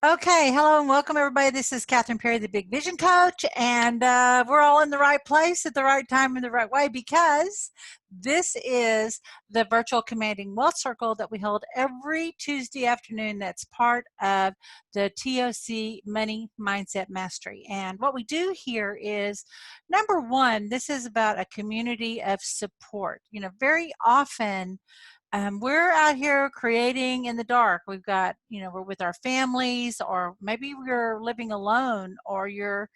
Okay, hello and welcome everybody. This is Catherine Perry, the Big Vision Coach, and we're all in the right place at the right time in the right way because this is the virtual Commanding Wealth Circle that we hold every Tuesday afternoon. That's part of the TOC Money Mindset Mastery. And what we do here is, number one, this is about a community of support. You know, very often we're out here creating in the dark. We've got, we're with our families, or maybe we're living alone, or you're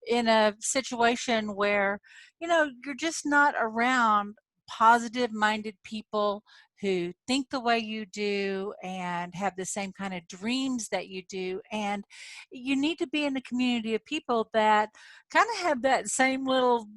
in a situation where, you're just not around positive minded people who think the way you do and have the same kind of dreams that you do. And you need to be in a community of people that kind of have that same little,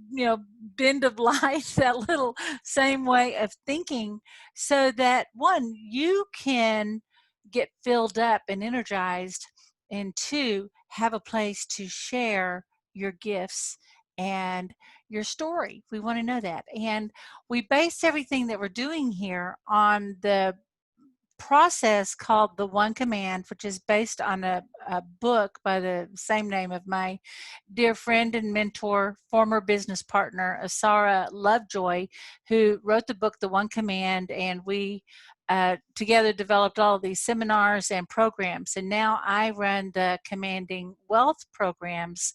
bend of life, that little same way of thinking, so that one, you can get filled up and energized, and two, have a place to share your gifts and your story. We want to know that. And we base everything that we're doing here on the process called the One Command, which is based on a book by the same name of my dear friend and mentor, former business partner, Asara Lovejoy, who wrote the book, The One Command, and we together developed all of these seminars and programs. And now I run the Commanding Wealth programs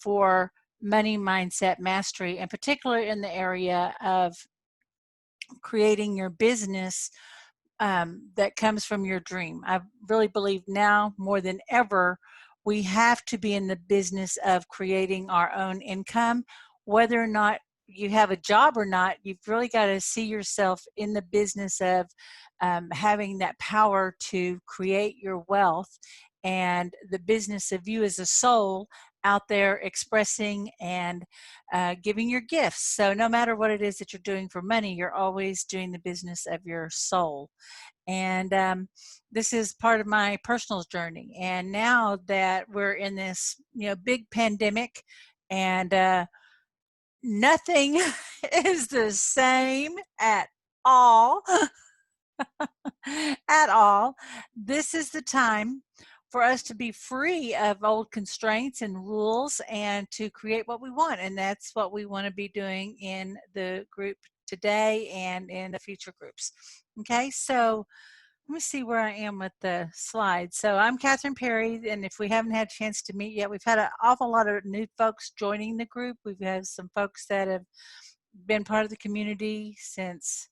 for money mindset mastery, and particularly in the area of creating your business that comes from your dream. I really believe now more than ever, we have to be in the business of creating our own income. Whether or not you have a job or not, you've really got to see yourself in the business of having that power to create your wealth, and the business of you as a soul out there expressing and giving your gifts. So no matter what it is that you're doing for money, you're always doing the business of your soul. And this is part of my personal journey. And now that we're in this, big pandemic, and nothing is the same at all, at all, this is the time for us to be free of old constraints and rules and to create what we want. And that's what we want to be doing in the group today and in the future groups. Okay, so let me see where I am with the slides. So I'm Catherine Perry, and if we haven't had a chance to meet yet, we've had an awful lot of new folks joining the group. We've had some folks that have been part of the community since,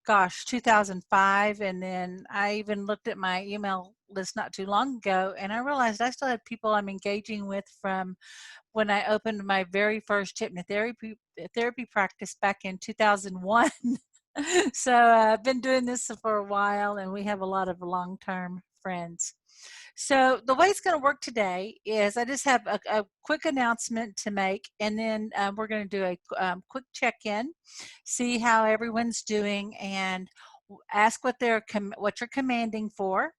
gosh, 2005. And then I even looked at my email list not too long ago, and I realized I still had people I'm engaging with from when I opened my very first hypnotherapy practice back in 2001. So I've been doing this for a while, and we have a lot of long-term friends. So the way it's going to work today is I just have a quick announcement to make, and then we're going to do a quick check-in, see how everyone's doing, and ask what you're commanding for.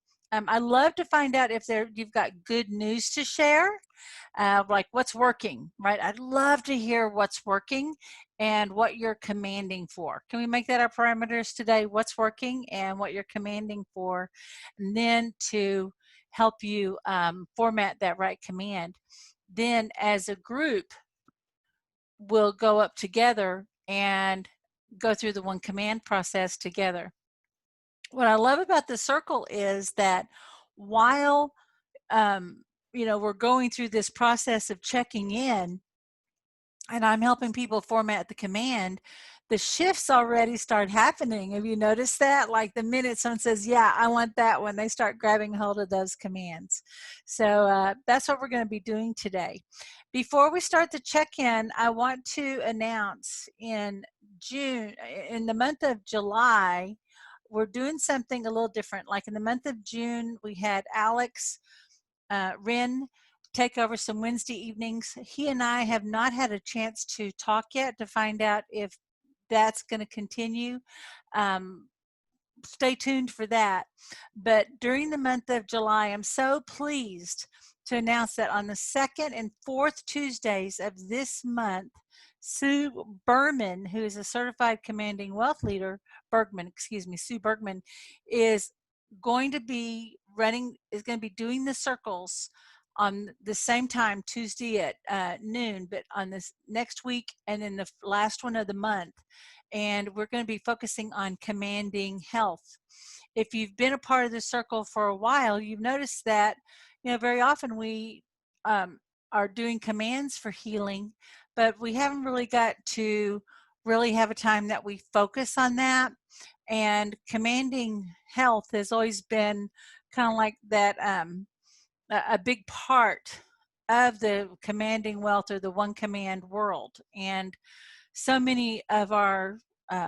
I love to find out if you've got good news to share, like what's working, right? I'd love to hear what's working and what you're commanding for. Can we make that our parameters today? What's working and what you're commanding for, and then to help you format that right command. Then as a group, we'll go up together and go through the one command process together. What I love about the circle is that while we're going through this process of checking in, and I'm helping people format the command, the shifts already start happening. Have you noticed that? Like the minute someone says, yeah, I want that one, they start grabbing hold of those commands. So that's what we're going to be doing today. Before we start the check-in, I want to announce in the month of July, we're doing something a little different. Like in the month of June, we had Alex Wren take over some Wednesday evenings. He and I have not had a chance to talk yet to find out if that's going to continue. Stay tuned for that. But during the month of July, I'm so pleased to announce that on the second and fourth Tuesdays of this month, Sue Bergman, who is a certified commanding wealth leader, Sue Bergman, is going to be is going to be doing the circles on the same time, Tuesday at noon, but on this next week and then the last one of the month. And we're going to be focusing on commanding health. If you've been a part of the circle for a while, you've noticed that, very often we are doing commands for healing, but we haven't really got to really have a time that we focus on that. And commanding health has always been kind of like that, a big part of the commanding wealth or the one command world. And so many of our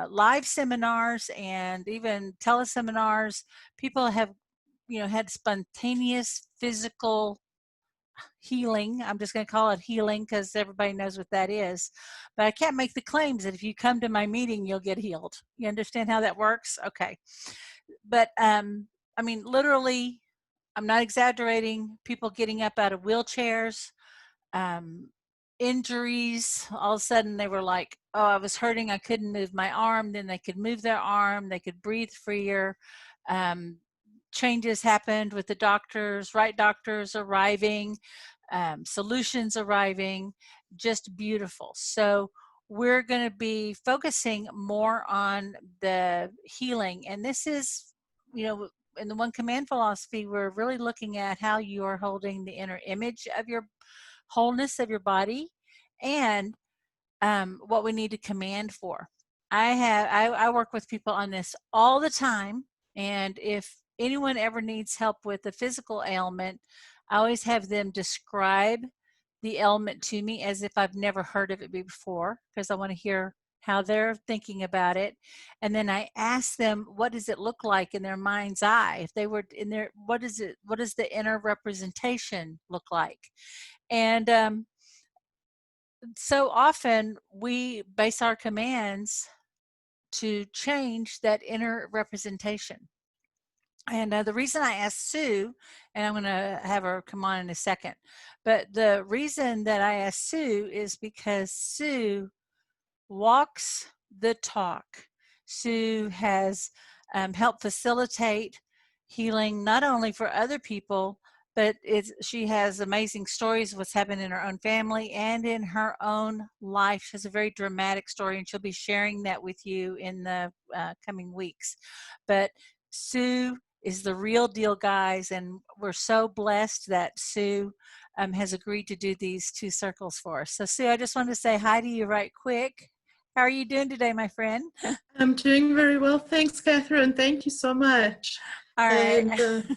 live seminars and even teleseminars, people have, had spontaneous physical healing. I'm just going to call it healing because everybody knows what that is. But I can't make the claims that if you come to my meeting, you'll get healed. You understand how that works? Okay. But I mean, literally, I'm not exaggerating, people getting up out of wheelchairs, injuries. All of a sudden they were like, oh, I was hurting, I couldn't move my arm. Then they could move their arm, they could breathe freer. Changes happened with the doctors, right doctors arriving, solutions arriving, just beautiful. So we're going to be focusing more on the healing. And this is, in the one command philosophy, we're really looking at how you are holding the inner image of your wholeness of your body and what we need to command for. I work with people on this all the time. And if anyone ever needs help with a physical ailment, I always have them describe the ailment to me as if I've never heard of it before, because I want to hear how they're thinking about it. And then I ask them, what does it look like in their mind's eye? If they were in there, what does the inner representation look like? And so often we base our commands to change that inner representation. And the reason I asked Sue, and I'm going to have her come on in a second, but the reason that I asked Sue is because Sue walks the talk. Sue has helped facilitate healing not only for other people, but she has amazing stories of what's happened in her own family and in her own life. She has a very dramatic story, and she'll be sharing that with you in the coming weeks. But Sue is the real deal, guys, and we're so blessed that Sue has agreed to do these 2 circles for us. So Sue, I just wanted to say hi to you right quick. How are you doing today, my friend? I'm doing very well. Thanks, Catherine. Thank you so much. All right. And,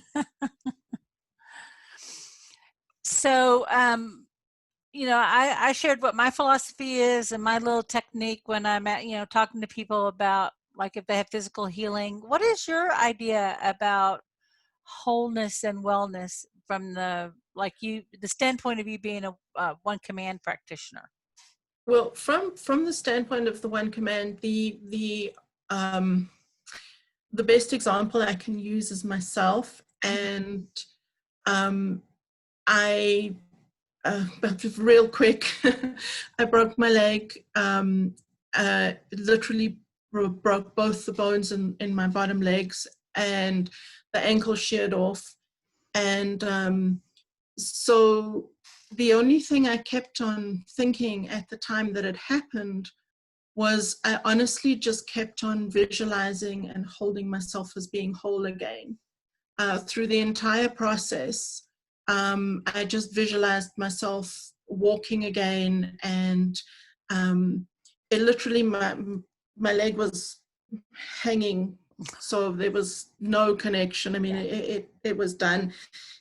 so, I shared what my philosophy is and my little technique when I'm at, talking to people about like if they have physical healing. What is your idea about wholeness and wellness from the standpoint of you being a one command practitioner? well, from the standpoint of the one command, the best example I can use is myself. And but real quick, I broke my leg. Literally broke both the bones in my bottom legs, and the ankle sheared off. And so the only thing I kept on thinking at the time that it happened was I honestly just kept on visualizing and holding myself as being whole again. Through the entire process, I just visualized myself walking again, and it literally, my leg was hanging, so there was no connection. I mean, it was done.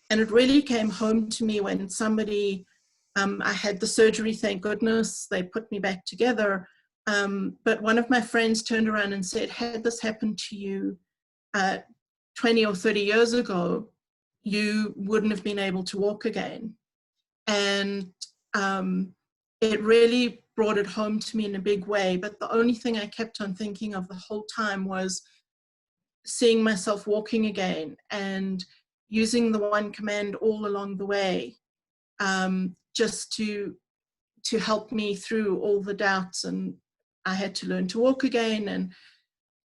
And it really came home to me when somebody, I had the surgery, thank goodness, they put me back together. But one of my friends turned around and said, had this happened to you 20 or 30 years ago, you wouldn't have been able to walk again. And it really brought it home to me in a big way. But the only thing I kept on thinking of the whole time was seeing myself walking again and using the one command all along the way, just to help me through all the doubts. And I had to learn to walk again. And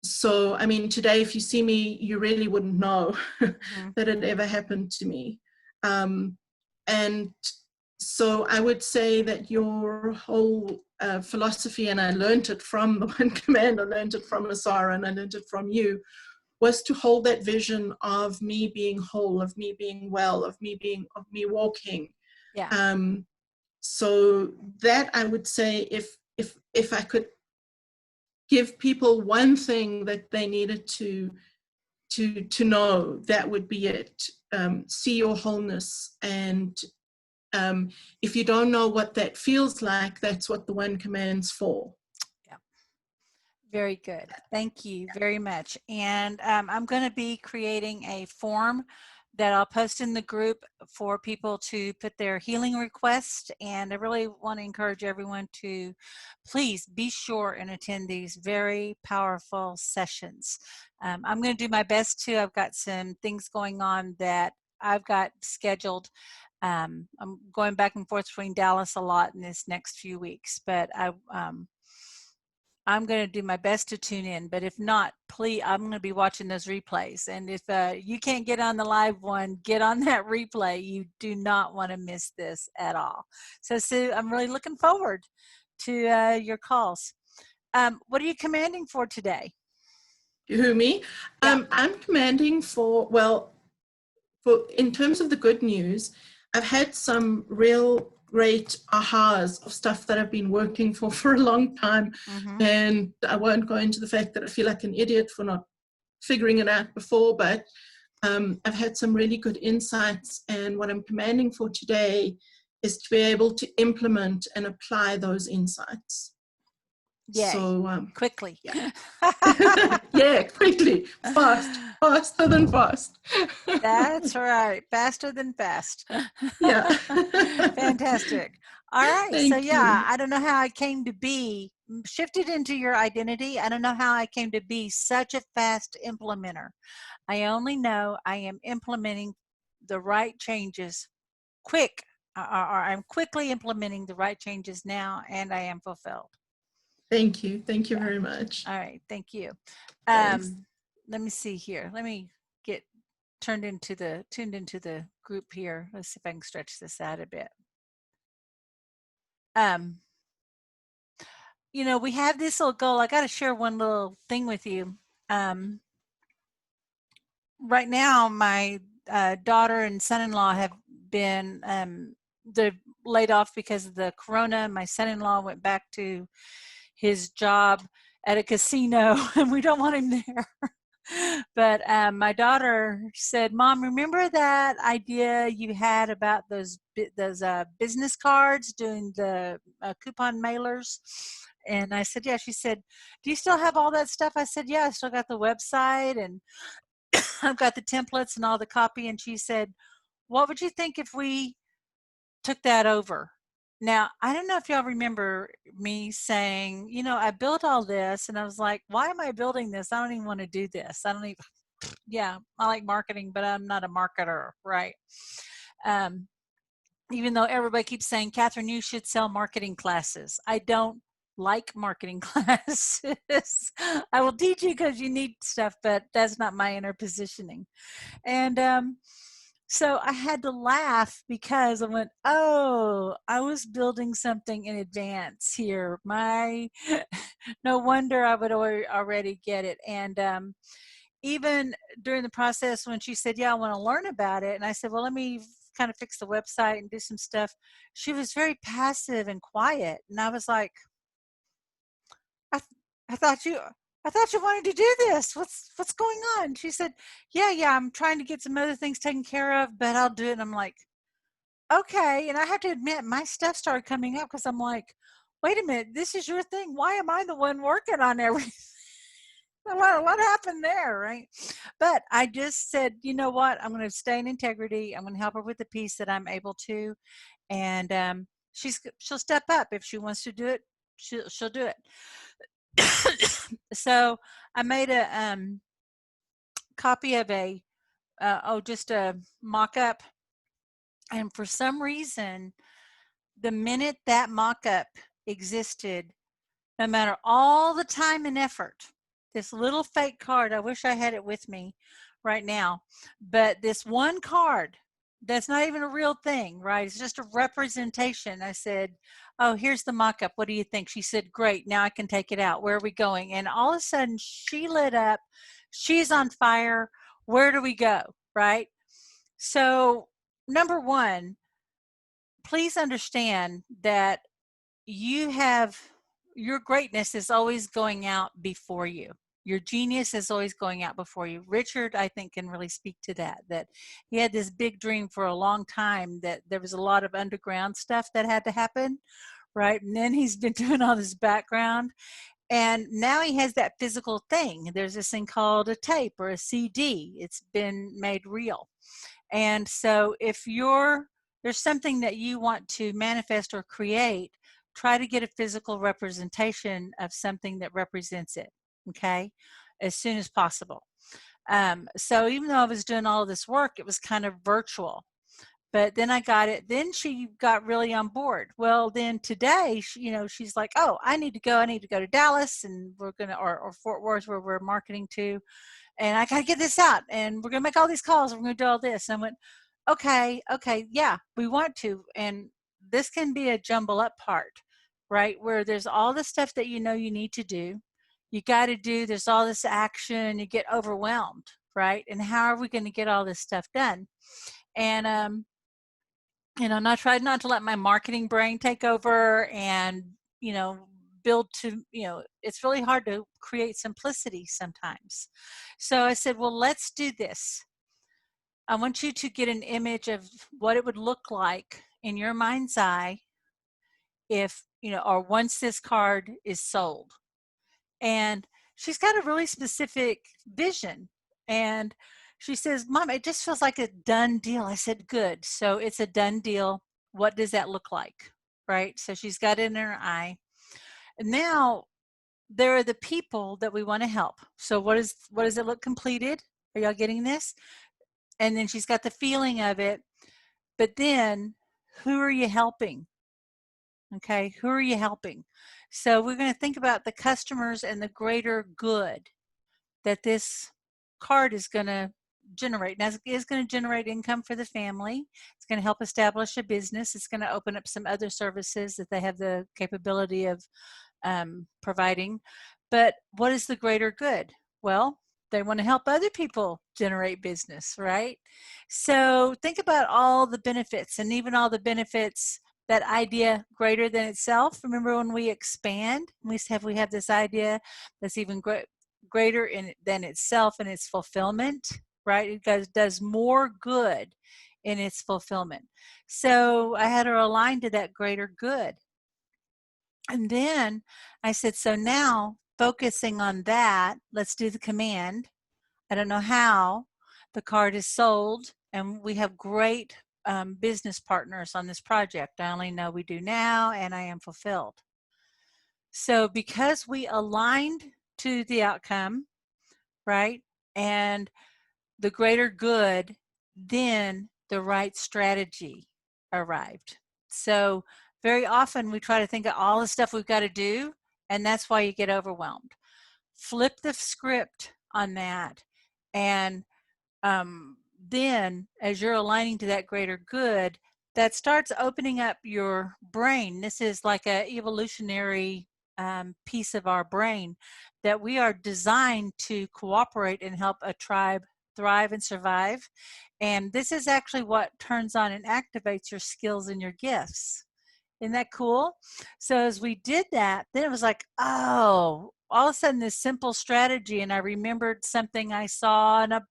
So, I mean, today, if you see me, you really wouldn't know Mm-hmm. that it ever happened to me. And so I would say that your whole philosophy, and I learned it from the One Command, I learned it from Asara, and I learned it from you, was to hold that vision of me being whole, of me being well, of me walking. Yeah. So that, I would say, if I could give people one thing that they needed to know, that would be it. See your wholeness, and if you don't know what that feels like, that's what the One Command's for. Yeah. Very good. Thank you very much. And I'm going to be creating a form that I'll post in the group for people to put their healing request. And I really want to encourage everyone to please be sure and attend these very powerful sessions. I'm going to do my best too. I've got some things going on that I've got scheduled. I'm going back and forth between Dallas a lot in this next few weeks, but I'm going to do my best to tune in, but if not, please, I'm going to be watching those replays. And if you can't get on the live one, get on that replay. You do not want to miss this at all. So, Sue, I'm really looking forward to your calls. What are you commanding for today? Who, me? Yeah. I'm commanding for, well, in terms of the good news, I've had some real great ahas of stuff that I've been working for a long time. Mm-hmm. And I won't go into the fact that I feel like an idiot for not figuring it out before, but I've had some really good insights. And what I'm commanding for today is to be able to implement and apply those insights. Yay. So quickly. Yeah. Yeah, quickly, faster than fast. That's right. Faster than fast. Yeah. Fantastic. All right. So, Thank yeah, you. I don't know how I came to be shifted into your identity. I don't know how I came to be such a fast implementer. I only know I am implementing the right changes quick, or I'm quickly implementing the right changes now, and I am fulfilled. Thank you. Thank you Yeah. very much. All right. Thank you. Thanks. Let me see here. Let me get tuned into the group here. Let's see if I can stretch this out a bit. You know, we have this little goal. I got to share one little thing with you. Right now, my daughter and son-in-law have been they're laid off because of the corona. My son-in-law went back to his job at a casino, and we don't want him there. But my daughter said, "Mom, remember that idea you had about those business cards, doing the coupon mailers?" And I said, "Yeah." She said, "Do you still have all that stuff?" I said, "Yeah, I still got the website, and I've got the templates and all the copy." And she said, "What would you think if we took that over?" Now, I don't know if y'all remember me saying, you know, I built all this, and I was like, why am I building this? I don't even want to do this. I don't even, yeah, I like marketing, but I'm not a marketer, right? Even though everybody keeps saying, Catherine, you should sell marketing classes. I don't like marketing classes. I will teach you because you need stuff, but that's not my inner positioning. And so I had to laugh because I went, oh, I was building something in advance here. No wonder I would already get it. And even during the process when she said, yeah, I want to learn about it. And I said, well, let me kind of fix the website and do some stuff. She was very passive and quiet. And I was like, I, I thought you wanted to do this. What's going on? She said, yeah, I'm trying to get some other things taken care of, but I'll do it. And I'm like, okay. And I have to admit, my stuff started coming up because I'm like, wait a minute, this is your thing. Why am I the one working on everything? What happened there, right? But I just said, you know what? I'm going to stay in integrity. I'm going to help her with the piece that I'm able to, and she'll step up if she wants to do it. She'll do it. So I made a copy of just a mock-up, and for some reason, the minute that mock-up existed, no matter all the time and effort this little fake card. I wish I had it with me right now, but this one card that's not even a real thing, right? It's just a representation. I said, oh, here's the mock-up. What do you think? She said, great, now I can take it out. Where are we going? And all of a sudden she lit up. She's on fire. Where do we go, right? So number one, please understand that you have, your greatness is always going out before you. Your genius is always going out before you. Richard, I think, can really speak to that, that he had this big dream for a long time, that there was a lot of underground stuff that had to happen, right? And then he's been doing all this background, and now he has that physical thing. There's this thing called a tape or a CD. It's been made real. And so if there's something that you want to manifest or create, try to get a physical representation of something that represents it, okay, as soon as possible. So even though I was doing all of this work, it was kind of virtual. But then I got it. Then she got really on board. Well, then today, she's like, oh, I need to go to Dallas, and we're going to, or Fort Worth, where we're marketing to, and I got to get this out, and we're going to make all these calls, and we're going to do all this. And I went, okay, yeah, we want to. And this can be a jumble up part, right? Where there's all the stuff that you need to do. You got to do, there's all this action, you get overwhelmed, right? And how are we going to get all this stuff done? And, and I tried not to let my marketing brain take over and, build to, it's really hard to create simplicity sometimes. So I said, well, let's do this. I want you to get an image of what it would look like in your mind's eye if, or once this card is sold. And she's got a really specific vision. And she says, Mom, it just feels like a done deal. I said, good. So it's a done deal. What does that look like? Right? So she's got it in her eye. And now there are the people that we want to help. So what does it look completed? Are y'all getting this? And then she's got the feeling of it. But then who are you helping? Okay, who are you helping? So we're going to think about the customers and the greater good that this card is going to generate. Now, it's going to generate income for the family. It's going to help establish a business. It's going to open up some other services that they have the capability of providing. But what is the greater good? Well, they want to help other people generate business, right? So think about all the benefits, and even all the benefits, that idea greater than itself. Remember when we expand, we have this idea that's even greater than itself and its fulfillment, right? It does more good in its fulfillment. So I had her aligned to that greater good. And then I said, so now focusing on that, let's do the command. I don't know how. The card is sold, and we have great business partners on this project. I only know we do now, and I am fulfilled. So because we aligned to the outcome, right, and the greater good, then the right strategy arrived. So very often we try to think of all the stuff we've got to do, and that's why you get overwhelmed. Flip the script on that, and then as you're aligning to that greater good, that starts opening up your brain. This is like an evolutionary piece of our brain, that we are designed to cooperate and help a tribe thrive and survive. And this is actually what turns on and activates your skills and your gifts. Isn't that cool? So as we did that, then it was like, oh, all of a sudden this simple strategy, and I remembered something I saw in a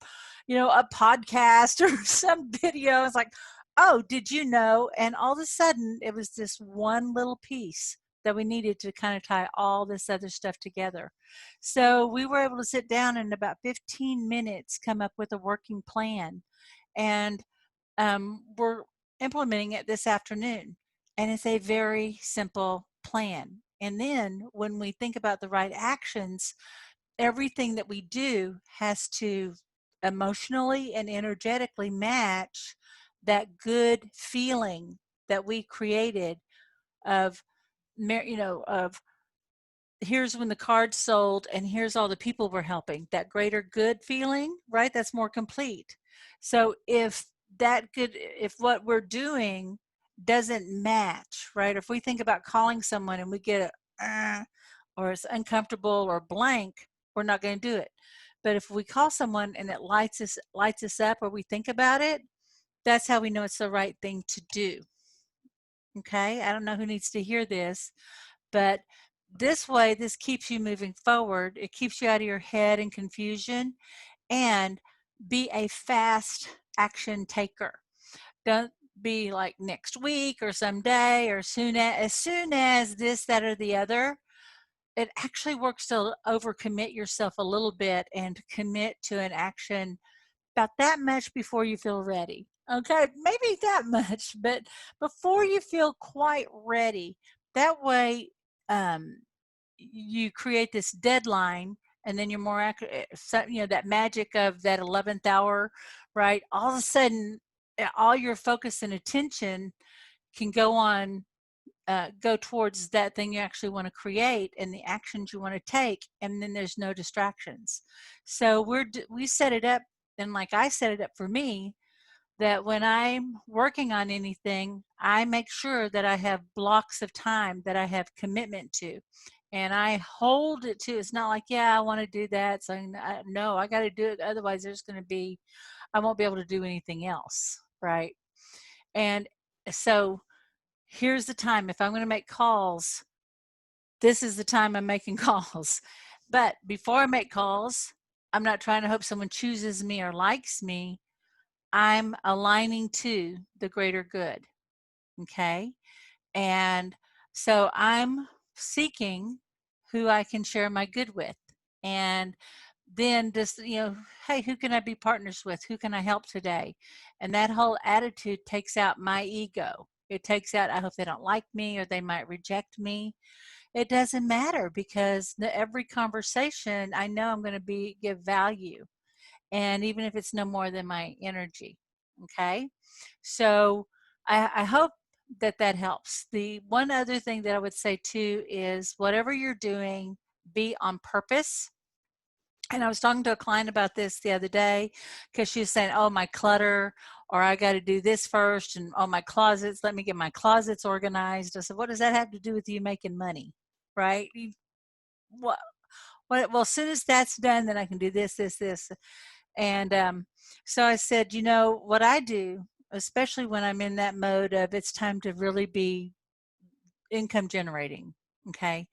podcast or some video. It's like, oh, did you know? And all of a sudden it was this one little piece that we needed to kind of tie all this other stuff together. So we were able to sit down and in about 15 minutes come up with a working plan. And we're implementing it this afternoon. And it's a very simple plan. And then when we think about the right actions, everything that we do has to emotionally and energetically match that good feeling that we created of here's when the card's sold and here's all the people we're helping. That greater good feeling, right? That's more complete. So if what we're doing doesn't match, right? If we think about calling someone and we get or it's uncomfortable or blank, we're not going to do it. But if we call someone and it lights us up, or we think about it, that's how we know it's the right thing to do. Okay? I don't know who needs to hear this, but this way, this keeps you moving forward. It keeps you out of your head and confusion, and be a fast action taker. Don't be like next week or someday or as soon as this, that, or the other. It actually works to overcommit yourself a little bit and commit to an action about that much before you feel ready. Okay, maybe that much, but before you feel quite ready. That way, um, you create this deadline, and then you're more accurate. So, that magic of that 11th hour, right? All of a sudden, all your focus and attention can go towards that thing you actually want to create and the actions you want to take, and then there's no distractions. So we set it up, and like I set it up for me, that when I'm working on anything, I make sure that I have blocks of time that I have commitment to. And I hold it to, it's not like, yeah, I want to do that. So no, I got to do it. Otherwise, I won't be able to do anything else. Right. And so here's the time. If I'm going to make calls, this is the time I'm making calls. But before I make calls, I'm not trying to hope someone chooses me or likes me. I'm aligning to the greater good. Okay. And so I'm seeking who I can share my good with. And then just, hey, who can I be partners with? Who can I help today? And that whole attitude takes out my ego. It takes out, I hope they don't like me or they might reject me. It doesn't matter, because every conversation, I know I'm going to give value. And even if it's no more than my energy. Okay. So I hope that helps. The one other thing that I would say too is, whatever you're doing, be on purpose. And I was talking to a client about this the other day, because she was saying, oh, my clutter, or I got to do this first, and oh, my closets, let me get my closets organized. I said, what does that have to do with you making money? Right? What? Well, as soon as that's done, then I can do this, this, this. And so I said, what I do, especially when I'm in that mode of it's time to really be income generating, okay,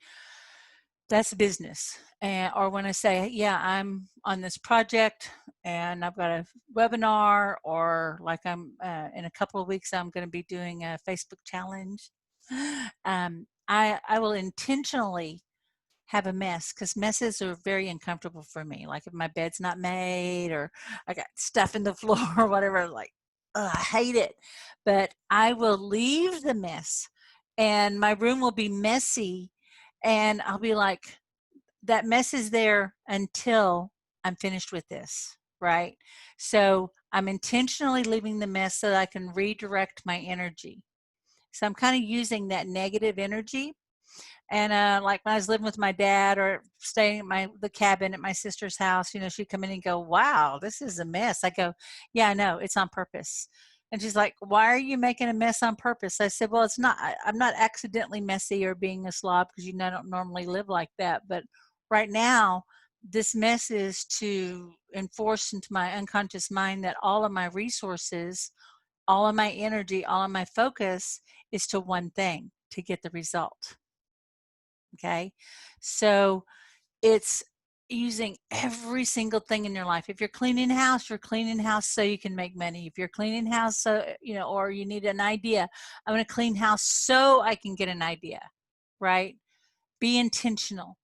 that's business. Or when I say, yeah, I'm on this project and I've got a webinar, or like I'm in a couple of weeks, I'm going to be doing a Facebook challenge. I will intentionally have a mess, because messes are very uncomfortable for me. Like if my bed's not made, or I got stuff in the floor or whatever, like, I hate it. But I will leave the mess, and my room will be messy, and I'll be like, that mess is there until I'm finished with this, right? So I'm intentionally leaving the mess so that I can redirect my energy. So I'm kind of using that negative energy. And like when I was living with my dad, or staying at the cabin at my sister's house, she'd come in and go, wow, this is a mess. I go, yeah, I know, it's on purpose. And she's like, why are you making a mess on purpose? I said, well, it's not, I'm not accidentally messy or being a slob, because I don't normally live like that. But right now, this mess is to enforce into my unconscious mind that all of my resources, all of my energy, all of my focus is to one thing: to get the result. Okay. So it's using every single thing in your life. If you're cleaning house, you're cleaning house so you can make money. If you're cleaning house, so, or you need an idea, I'm going to clean house so I can get an idea, right? Be intentional,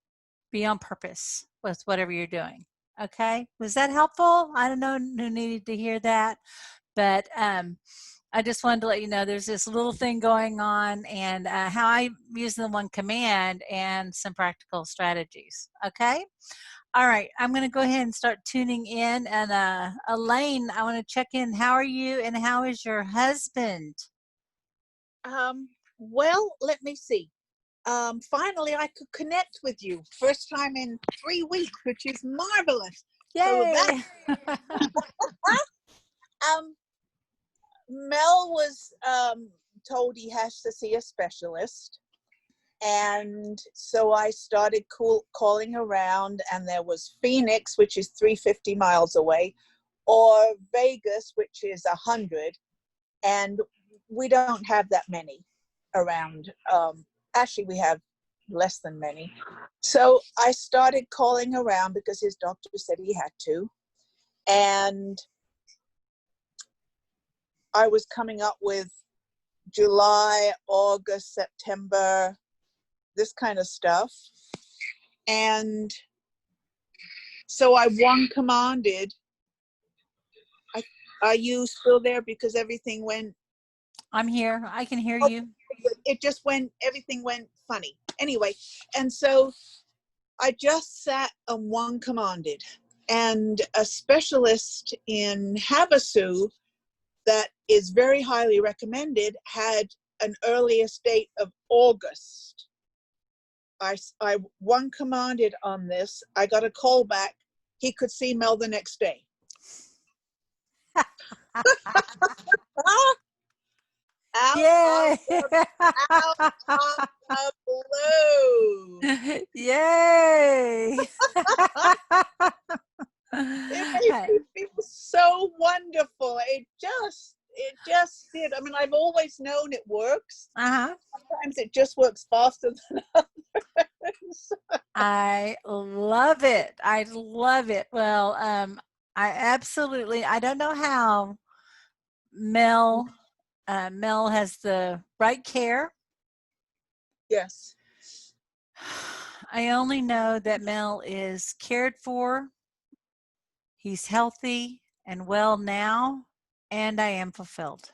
be on purpose with whatever you're doing. Okay. Was that helpful? I don't know who needed to hear that, but I just wanted to let you know there's this little thing going on, and how I use the one command and some practical strategies. Okay. All right. I'm going to go ahead and start tuning in. And Elaine, I want to check in. How are you, and how is your husband? Well, let me see. finally I could connect with you. First time in 3 weeks, which is marvelous. So that Yay! Mel was told he has to see a specialist. And so I started calling around, and there was Phoenix, which is 350 miles away, or Vegas, which is 100. And we don't have that many around. Actually, we have less than many. So I started calling around because his doctor said he had to. And I was coming up with July, August, September, this kind of stuff. And so I one commanded. Are you still there? Because everything went. I'm here. I can hear you. It just went, everything went funny. Anyway, and so I just sat and one commanded. And a specialist in Havasu that is very highly recommended had an earliest date of August. I one commanded on this. I got a call back. He could see Mel the next day. Yay! Out of the blue. Yay! It made me feel so wonderful. It just did. I mean, I've always known it works. Uh-huh. Sometimes it just works faster than others. I love it. I love it. Well, I don't know how Mel has the right care. Yes. I only know that Mel is cared for. He's healthy and well now, and I am fulfilled.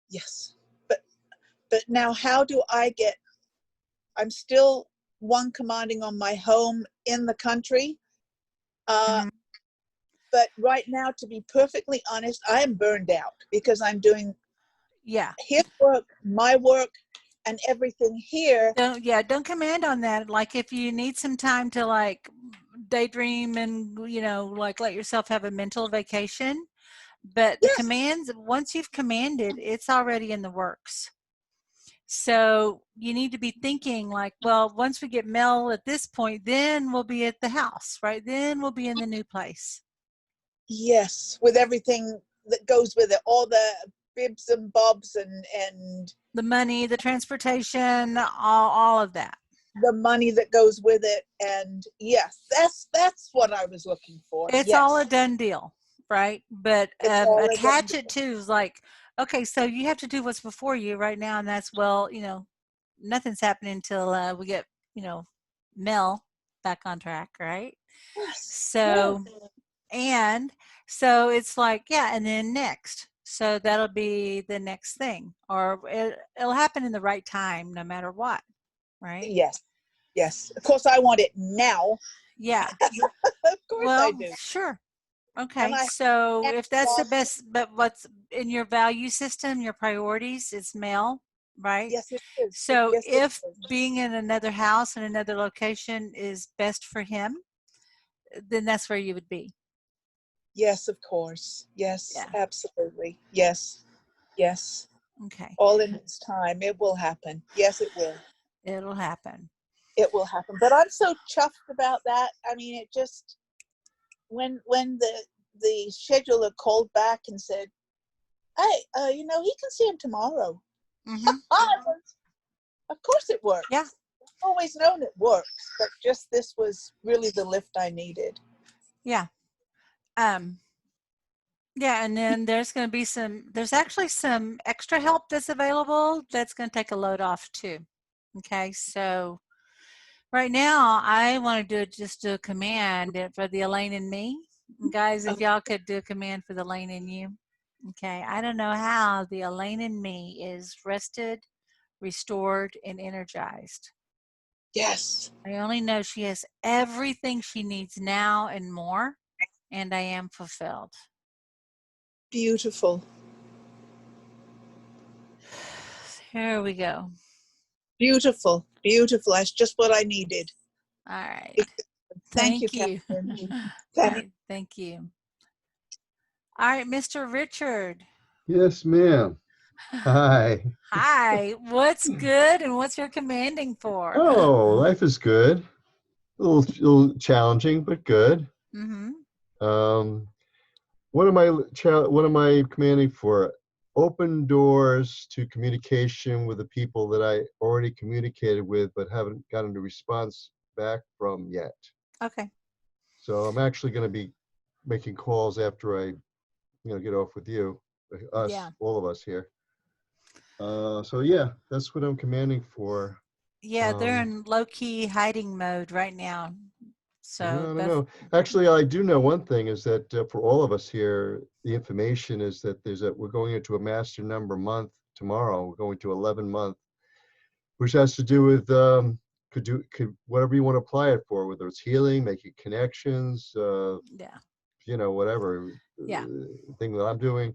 Yes. But now how do I get, I'm still one commanding on my home in the country. But right now, to be perfectly honest, I am burned out because I'm doing his work, my work, and everything here. Don't command on that. Like if you need some time to like daydream and like let yourself have a mental vacation. But the commands, once you've commanded, it's already in the works. So you need to be thinking like, well, once we get Mel at this point, then we'll be at the house, right? Then we'll be in the new place. Yes, with everything that goes with it, all the bibs and bobs and the money, the transportation, all of that. The money that goes with it. And yes, that's what I was looking for. It's all a done deal, right? But attach it to like, okay, so you have to do what's before you right now, and that's, well, nothing's happening until we get, Mel back on track, right? Yes. So, and so it's like, and then next. So that'll be the next thing, or it'll happen in the right time, no matter what, right? Yes. Of course, I want it now. Yeah. Of course I do. Sure. Okay, so if that's the best, but what's in your value system, your priorities, it's Mel, right? Yes, it is. So if being in another house in another location is best for him, then that's where you would be. Yes, of course. Yes, absolutely. Yes. Okay. All in its time. It will happen. Yes, it will. It'll happen. It will happen. But I'm so chuffed about that. I mean, it just, when the scheduler called back and said, hey, he can see him tomorrow. Mm-hmm. Of course it works. Yeah. I've always known it works, but just this was really the lift I needed. Yeah. Yeah, and then there's going to be there's actually some extra help that's available that's going to take a load off too. Okay, so right now I want to just do a command for the Elaine and me. And guys, if y'all could do a command for the Elaine and you. Okay, I don't know how the Elaine and me is rested, restored, and energized. Yes. I only know she has everything she needs now and more, and I am fulfilled. Beautiful. Here we go. Beautiful. Beautiful. That's just what I needed. All right. Thank you, Thank you. Catherine. All right. Thank you. All right, Mr. Richard. Yes, ma'am. Hi. Hi. What's good and what's your commanding for? Oh, life is good. A little challenging, but good. Mm-hmm. Um, what am I commanding for? Open doors to communication with the people that I already communicated with, but haven't gotten a response back from yet. Okay. So I'm actually going to be making calls after I, get off with you, Yeah. all of us here. So yeah, that's what I'm commanding for. Yeah, they're in low-key hiding mode right now. I So don't that's know. Actually, I do know one thing is that for all of us here, the information is that we're going into a master number month tomorrow. We're going to 11 month, which has to do with could whatever you want to apply it for, whether it's healing, making connections, yeah. whatever Yeah. thing that I'm doing.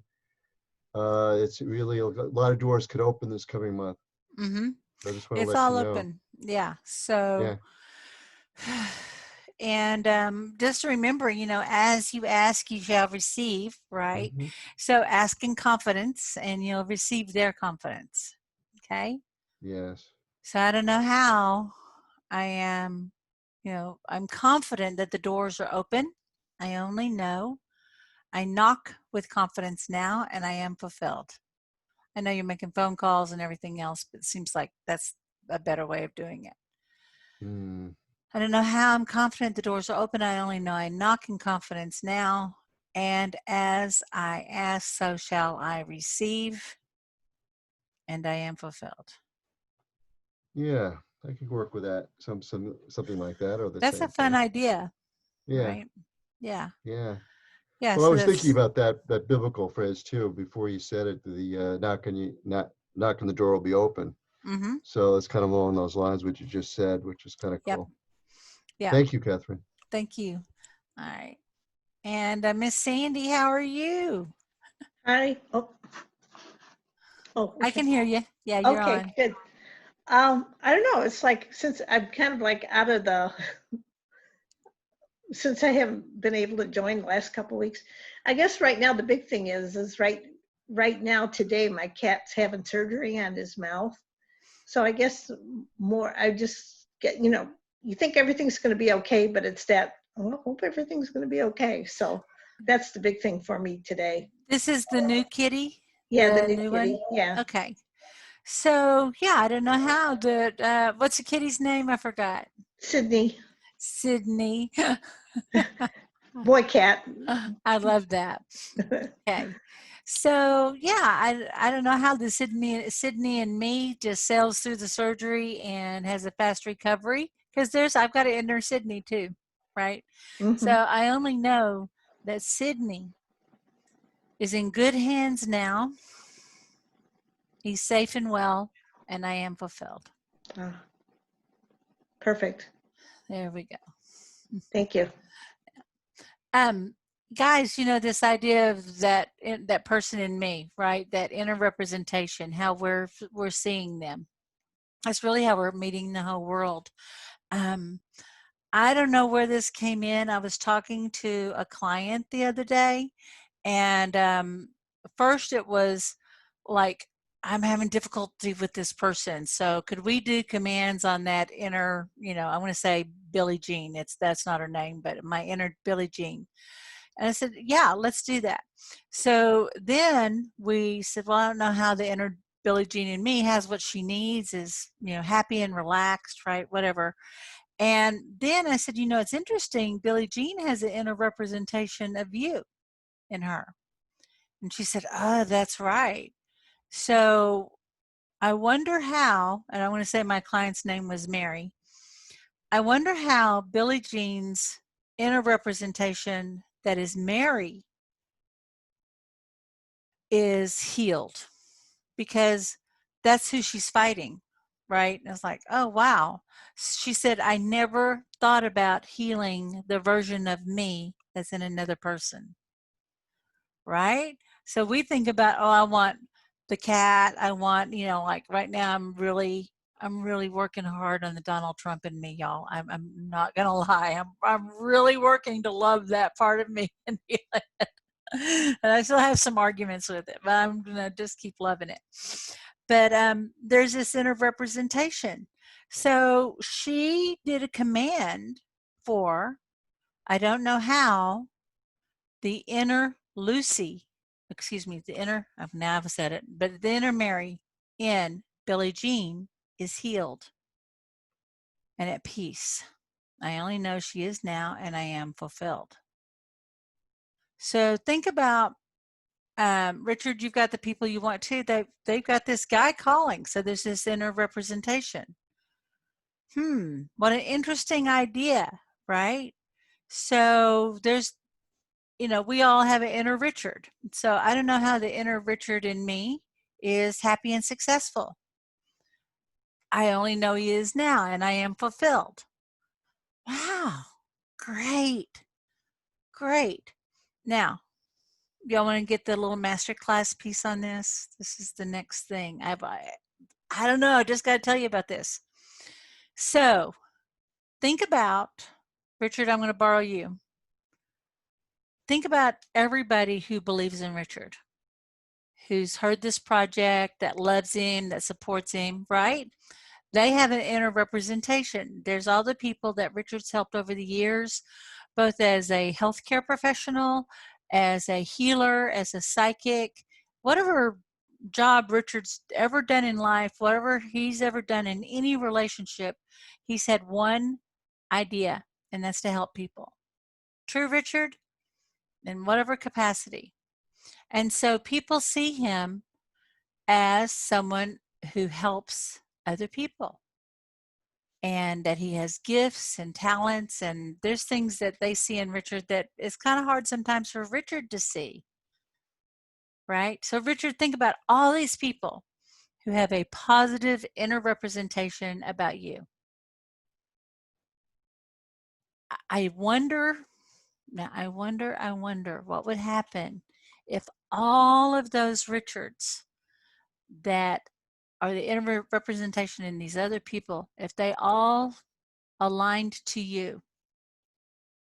It's really a lot of doors could open this coming month. Mm-hmm. So I just want to It's let you all know. open. Yeah. So Yeah. and just remember, as you ask, you shall receive, right? Hmm. So ask in confidence and you'll receive their confidence. Okay. Yes. So I don't know how I am, I'm confident that the doors are open. I only know I knock with confidence now and I am fulfilled. I know you're making phone calls and everything else, but it seems like that's a better way of doing it. Mm. I don't know how I'm confident the doors are open. I only know I knock in confidence now. And as I ask, so shall I receive, and I am fulfilled. Yeah, I could work with that. Something like that, or the That's a same fun thing. idea, Yeah, right? Yeah. yeah. Yeah. Well, I So was thinking that's, about that biblical phrase too before you said it. The knock on the door will be open. mm-hmm. So it's kind of along those lines what you just said, which is kind of Yep. cool. Yeah. Thank you, Catherine. Thank you. All right. And Miss Sandy, how are you? Hi. Oh, I okay. can hear you. Yeah, you're Okay, on. good. I don't know. It's like since I'm kind of like out of since I haven't been able to join the last couple of weeks. I guess right now the big thing is right now today my cat's having surgery on his mouth. So I guess I just get, you think everything's going to be okay, but it's that, oh, I hope everything's going to be okay. So that's the big thing for me today. This is the new kitty, Yeah, the the new new kitty. one. Yeah. Okay. So yeah, I don't know how the what's the kitty's name? I forgot. Sydney, Sydney. boy cat. I love that. Okay. So yeah, I don't know how the Sydney and me just sails through the surgery and has a fast recovery because I've got to enter Sydney too, right? So Mhm. I only know that Sydney is in good hands now. He's safe and well, and I am fulfilled. Ah, perfect. There we go. Thank you. Guys, this idea of that person in me, right? That inner representation, how we're seeing them. That's really how we're meeting the whole world. I don't know where this came in. I was talking to a client the other day, and first it was like, I'm having difficulty with this person. So could we do commands on that inner, I want to say Billie Jean. That's not her name, but my inner Billie Jean. And I said, yeah, let's do that. So then we said, well, I don't know how the inner Billie Jean in me has what she needs, is, happy and relaxed, right? Whatever. And then I said, it's interesting. Billie Jean has an inner representation of you in her. And she said, oh, that's right. So I wonder how, and I want to say my client's name was Mary. I wonder how Billie Jean's inner representation, that is Mary, is healed, because that's who she's fighting, right? And it's like, oh, wow. She said, I never thought about healing the version of me that's in another person, right? So we think about, oh, I want the cat. I want, like right now I'm really I'm really working hard on the Donald Trump in me, y'all. I'm not gonna lie. I'm really working to love that part of me and I still have some arguments with it, but I'm gonna just keep loving it. But there's this inner representation. So she did a command for, I don't know how, the inner Lucy, excuse me, the inner, now I've said it, but the inner Mary in Billie Jean is healed and at peace. I only know she is now, and I am fulfilled. So think about, Richard, you've got the people you want to. They've got this guy calling, so there's this inner representation. What an interesting idea, right? So there's, we all have an inner Richard. So I don't know how the inner Richard in me is happy and successful. I only know he is now, and I am fulfilled. Wow, great, great. Now, y'all want to get the little masterclass piece on this? This is the next thing. I don't know. I just got to tell you about this. So think about, Richard, I'm going to borrow you. Think about everybody who believes in Richard, who's heard this project, that loves him, that supports him, right? They have an inner representation. There's all the people that Richard's helped over the years, both as a healthcare professional, as a healer, as a psychic, whatever job Richard's ever done in life, whatever he's ever done in any relationship, he's had one idea, and that's to help people. True, Richard? In whatever capacity. And so people see him as someone who helps other people, and that he has gifts and talents, and there's things that they see in Richard that is kind of hard sometimes for Richard to see, right? So Richard, think about all these people who have a positive inner representation about you. I wonder what would happen if all of those Richards that are the inner representation in these other people, if they all aligned to you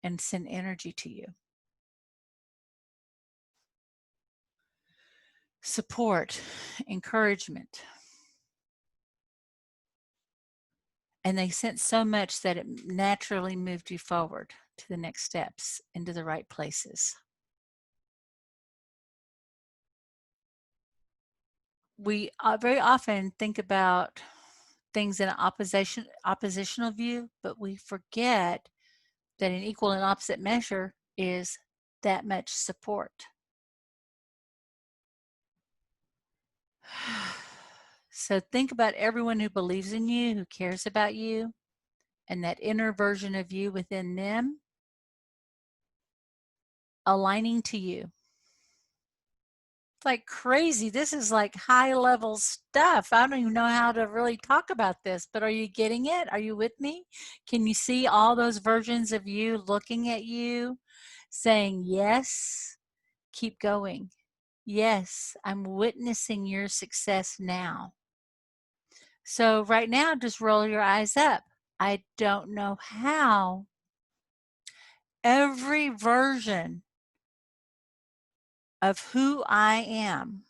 and send energy to you. Support, encouragement. And they sent so much that it naturally moved you forward to the next steps, into the right places. We very often think about things in an oppositional view, but we forget that an equal and opposite measure is that much support. So think about everyone who believes in you, who cares about you, and that inner version of you within them aligning to you. It's like crazy. This is like high level stuff. I don't even know how to really talk about this, but are you getting it? Are you with me? Can you see all those versions of you looking at you, saying, yes, keep going. Yes, I'm witnessing your success now. So right now, just roll your eyes up. I don't know how. Every version of who I am,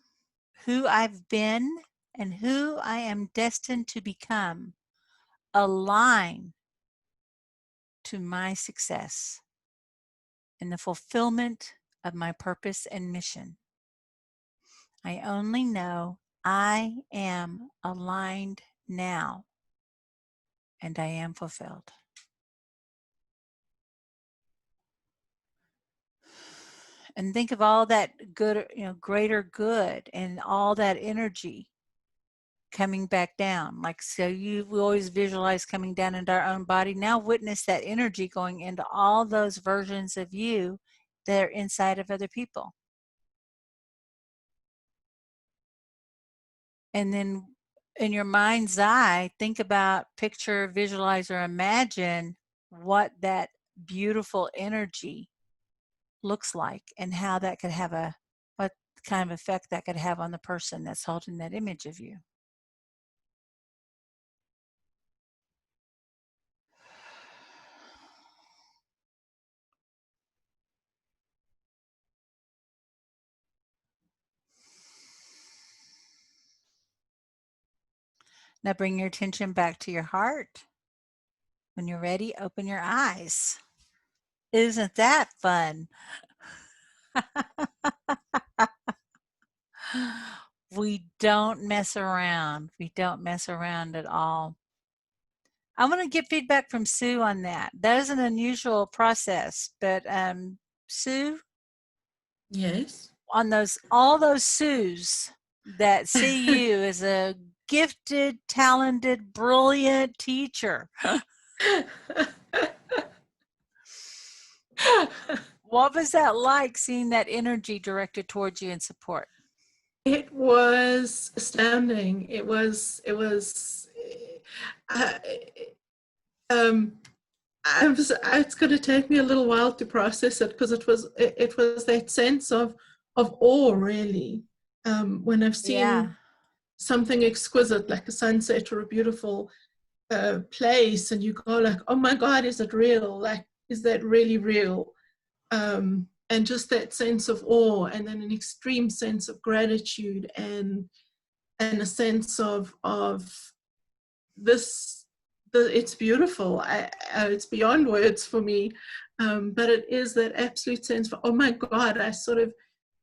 who I've been, and who I am destined to become align to my success in the fulfillment of my purpose and mission. I only know I am aligned now, and I am fulfilled. And think of all that good, greater good, and all that energy coming back down. Like, so we always visualize coming down into our own body. Now witness that energy going into all those versions of you that are inside of other people. And then in your mind's eye, think about, picture, visualize, or imagine what that beautiful energy looks like, and how that could have what kind of effect that could have on the person that's holding that image of you. Now bring your attention back to your heart. When you're ready, open your eyes. Isn't that fun? We don't mess around. We don't mess around at all. I want to get feedback from Sue on that. That is an unusual process, but Sue, Yes. on those all those Sues that see you as a gifted, talented, brilliant teacher. What was that like, seeing that energy directed towards you in support? It was astounding. Uh, um, it's going to take me a little while to process it, because it was that sense of awe, really. When I've seen Yeah. something exquisite like a sunset or a beautiful place, and you go like, oh my God, is it real? Like, is that really real? And just that sense of awe, and then an extreme sense of gratitude, and a sense of this. It's beautiful. It's beyond words for me, but it is that absolute sense of, oh my God, I sort of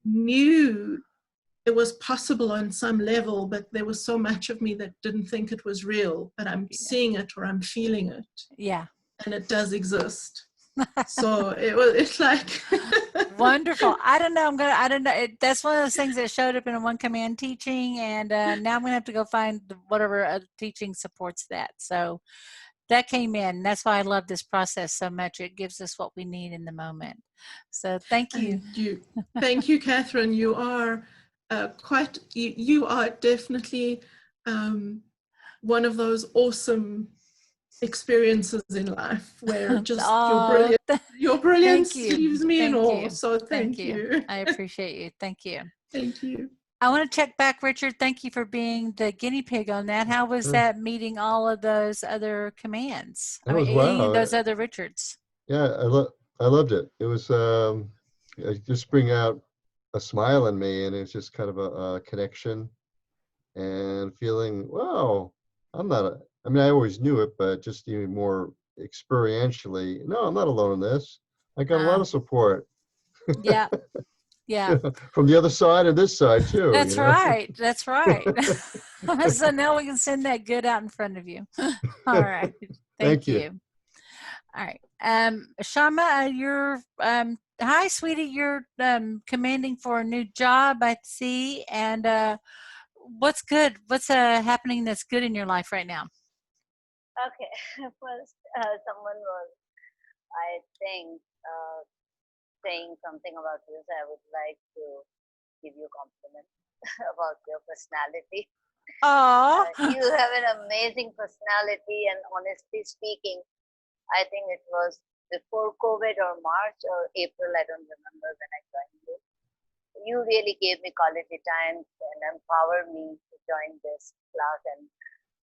knew it was possible on some level, but there was so much of me that didn't think it was real, but I'm seeing it, or I'm feeling it. Yeah. And it does exist. So it's like Wonderful. I don't know. I don't know. That's one of those things that showed up in a one command teaching, and now I'm going to have to go find whatever teaching supports that. So that came in. That's why I love this process so much. It gives us what we need in the moment. So thank you. Thank you, Catherine. You are you are definitely one of those awesome experiences in life where just your brilliance leaves me in awe. So thank you. I appreciate you. Thank you. Thank you. I want to check back, Richard. Thank you for being the guinea pig on that. How was that meeting all of those other commands? That was wow. Those other Richards. Yeah, I loved it. It was it just bring out a smile in me, and it's just kind of a connection and feeling, wow, I mean, I always knew it, but just even more experientially, no, I'm not alone in this. I got a lot of support. Yeah. Yeah. From the other side and this side too. That's right. That's right. So now we can send that good out in front of you. All right. Thank you. All right. Shama, you're hi, sweetie. You're commanding for a new job, I see. And what's good? What's happening that's good in your life right now? Okay. First, someone was, I think, saying something about this. I would like to give you a compliment about your personality. Oh, you have an amazing personality, and honestly speaking, I think it was before COVID or March or April, I don't remember when I joined you. You really gave me quality time and empowered me to join this class, and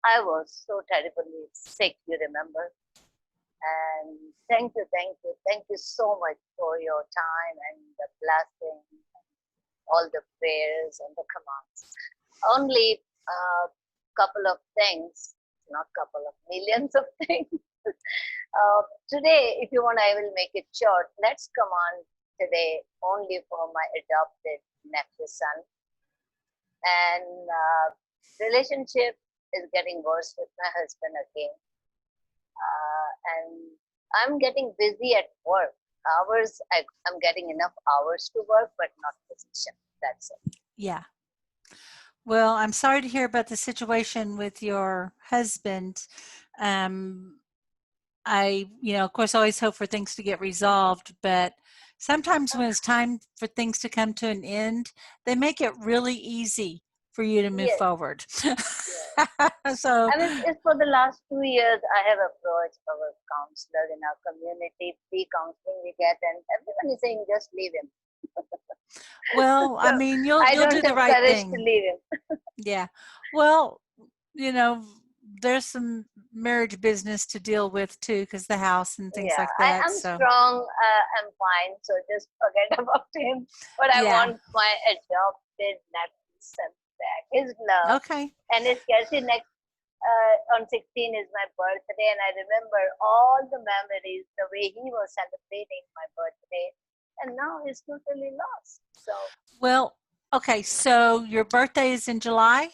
I was so terribly sick, you remember. And thank you so much for your time and the blessing, all the prayers and the commands. Only a couple of things, not couple of millions of things. Today, if you want, I will make it short. Let's command today only for my adopted nephew son. And relationship is getting worse with my husband again. And I'm getting busy at work. Hours, I'm getting enough hours to work, but not position. That's it. Yeah. Well, I'm sorry to hear about the situation with your husband. I, of course, always hope for things to get resolved, but sometimes when it's time for things to come to an end, they make it really easy for you to move forward. So, I mean, it's for the last 2 years, I have approached our counselor in our community, free counseling we get, and everyone is saying, just leave him. Well, so I mean, you'll do the right thing. To leave him. Yeah. Well, there's some marriage business to deal with too, because the house and things like that. I'm strong. I'm fine. So just forget about him. But I want my adopted nephew son back. His love. Okay. And his Kelsey next On 16 is my birthday, and I remember all the memories, the way he was celebrating my birthday, and now he's totally lost. So Well, okay, so your birthday is in July,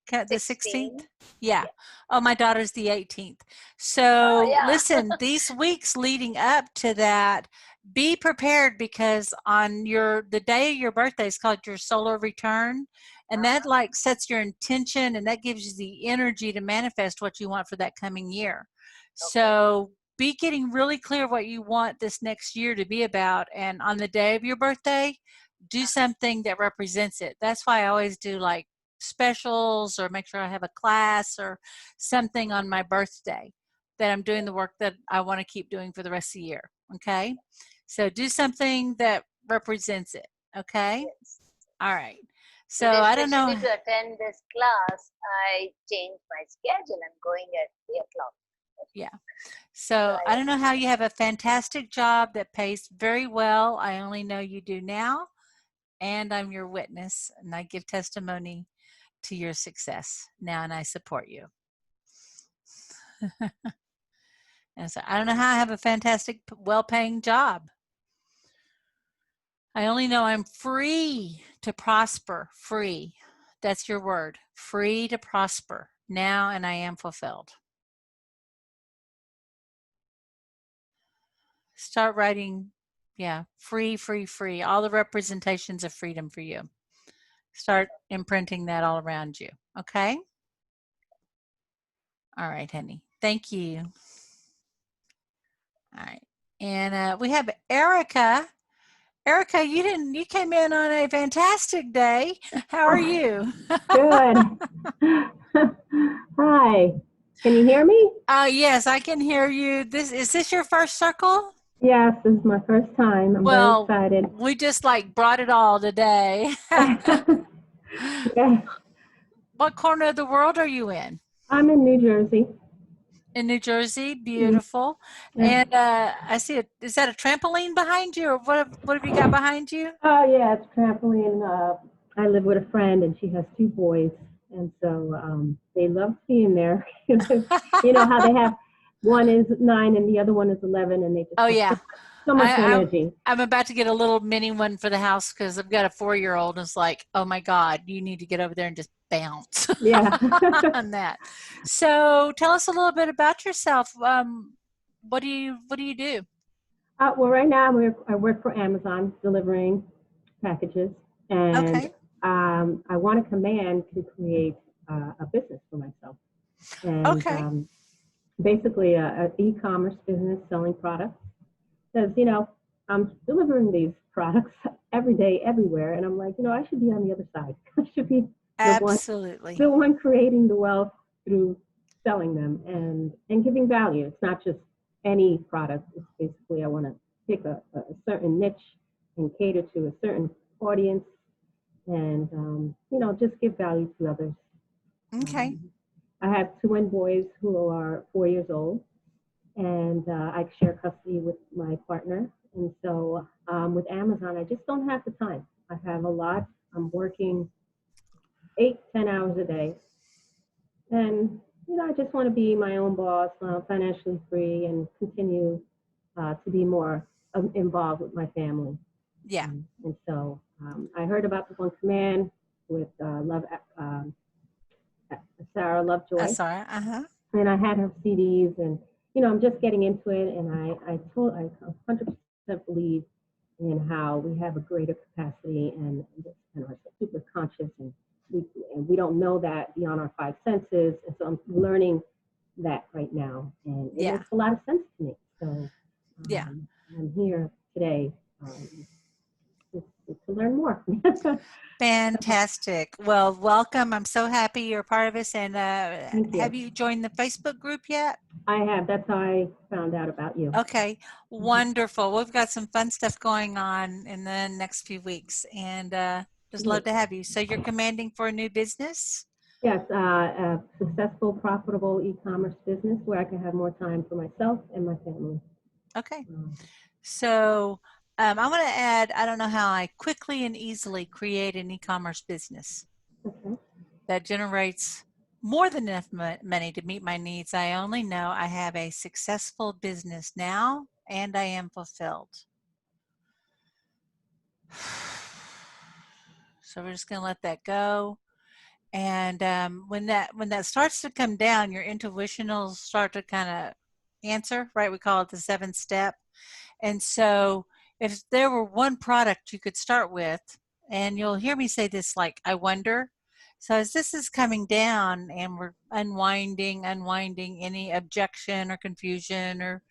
the 16, 16th? Yeah. yeah. Oh, my daughter's the 18th. Oh So yeah. listen, these weeks leading up to that, be prepared because on the day of your birthday is called your solar return. And that like sets your intention and that gives you the energy to manifest what you want for that coming year. So be getting really clear what you want this next year to be about. And on the day of your birthday, do something that represents it. That's why I always do like specials or make sure I have a class or something on my birthday that I'm doing the work that I want to keep doing for the rest of the year. Okay. So do something that represents it. Okay. Yes. All right. So Today, I don't know. especially to attend this class, I changed my schedule. I'm going at 3 o'clock. Yeah. So I don't know how you have a fantastic job that pays very well. I only know you do now. And I'm your witness, and I give testimony to your success now, and I support you. And so I don't know how I have a fantastic, well-paying job. I only know I'm free to prosper, free. That's your word, free to prosper now, and I am fulfilled. Start writing, yeah, free, free, free, all the representations of freedom for you. Start imprinting that all around you, okay? All right, honey. Thank you. All right. And we have Erica. Erica, you came in on a fantastic day. How are you? Good. Hi. Can you hear me? Yes, I can hear you. Is this your first circle? Yes, this is my first time. I'm Well, very excited. we just like brought it all today. Yeah, What corner of the world are you in? I'm in New Jersey. In New Jersey, beautiful. Yeah. And I see is that a trampoline behind you, or what have you got behind you? Oh, yeah, it's trampoline. I live with a friend, and she has 2 boys, and so they love being there. You know how they have one is 9 and the other one is 11, and they just Oh have yeah. so much I, energy. I'm about to get a little mini one for the house because I've got a 4-year-old and it's like, oh my God, you need to get over there and just bounce Yeah. on that. So tell us a little bit about yourself. What do you do? Well, right now I work for Amazon delivering packages, and Okay. I want a command to create a business for myself, and Okay. basically a e-commerce business selling products. Because I'm delivering these products every day, everywhere, and I'm like, I should be on the other side. I should be Absolutely. the one creating the wealth through selling them and giving value. It's not just any product. It's basically I want to pick a certain niche and cater to a certain audience and just give value to others. Okay. I have twin boys who are 4 years old, and I share custody with my partner. And so with Amazon, I just don't have the time. I have a lot. I'm working 8-10 hours a day, and I just want to be my own boss, financially free, and continue to be more involved with my family. Yeah. And so I heard about the One Command with Sarah Lovejoy, Sorry. Uh-huh. and I had her CDs, and I'm just getting into it, and I 100% believe in how we have a greater capacity and are super conscious, and we don't know that beyond our 5 senses, and so I'm learning that right now, and it Yeah. makes a lot of sense to me. So Yeah. I'm here today to learn more. Fantastic. Well, welcome. I'm so happy you're a part of us. And Thank you. have you joined the Facebook group yet? I have. That's how I found out about you. Okay, wonderful. We've got some fun stuff going on in the next few weeks, and just love to have you. So you're commanding for a new business? Yes, a successful, profitable e-commerce business where I can have more time for myself and my family. Okay. So I want to add, I don't know how I quickly and easily create an e-commerce business Okay. that generates more than enough money to meet my needs. I only know I have a successful business now and I am fulfilled. So we're just going to let that go. And when that starts to come down, your intuition will start to kind of answer, right? We call it the 7th step. And so if there were one product you could start with, and you'll hear me say this like, I wonder. So as this is coming down and we're unwinding any objection or confusion or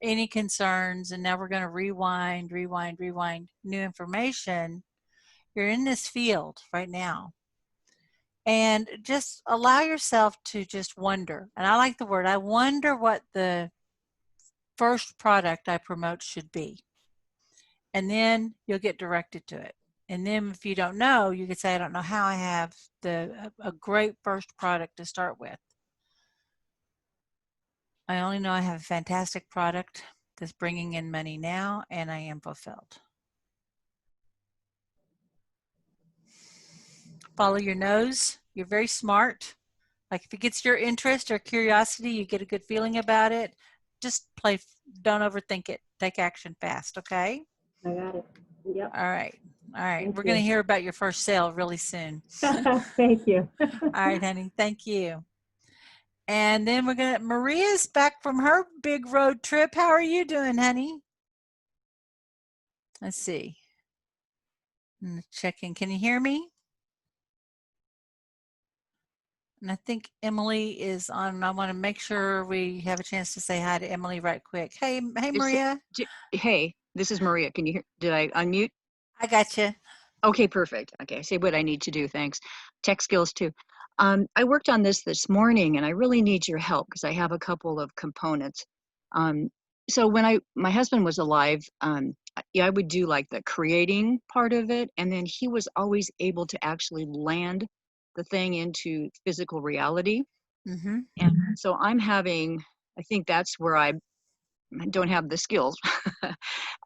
any concerns, and now we're going to rewind new information, you're in this field right now. And just allow yourself to just wonder. And I like the word, I wonder what the first product I promote should be. And then you'll get directed to it. And then if you don't know, you could say, I don't know how I have a great first product to start with. I only know I have a fantastic product that's bringing in money now, and I am fulfilled. Follow your nose. You're very smart. Like if it gets your interest or curiosity, you get a good feeling about it, just play, don't overthink it. Take action fast, okay? I got it. Yep. All right. All right. Thank We're going to you. hear about your first sale really soon. Thank you. All right, honey. Thank you. And then Maria's back from her big road trip. How are you doing, honey? Let's see. I'm checking. Can you hear me? And I think Emily is on. I want to make sure we have a chance to say hi to Emily right quick. Hey, Maria. Hey, this is Maria. Can you hear? Did I unmute? I got you. Okay, perfect. Okay, I say what I need to do. Thanks. Tech skills too. I worked on this morning, and I really need your help because I have a couple of components. So when my husband was alive, I would do like the creating part of it, and then he was always able to actually land the thing into physical reality. Mm-hmm. And so I think that's where I don't have the skills.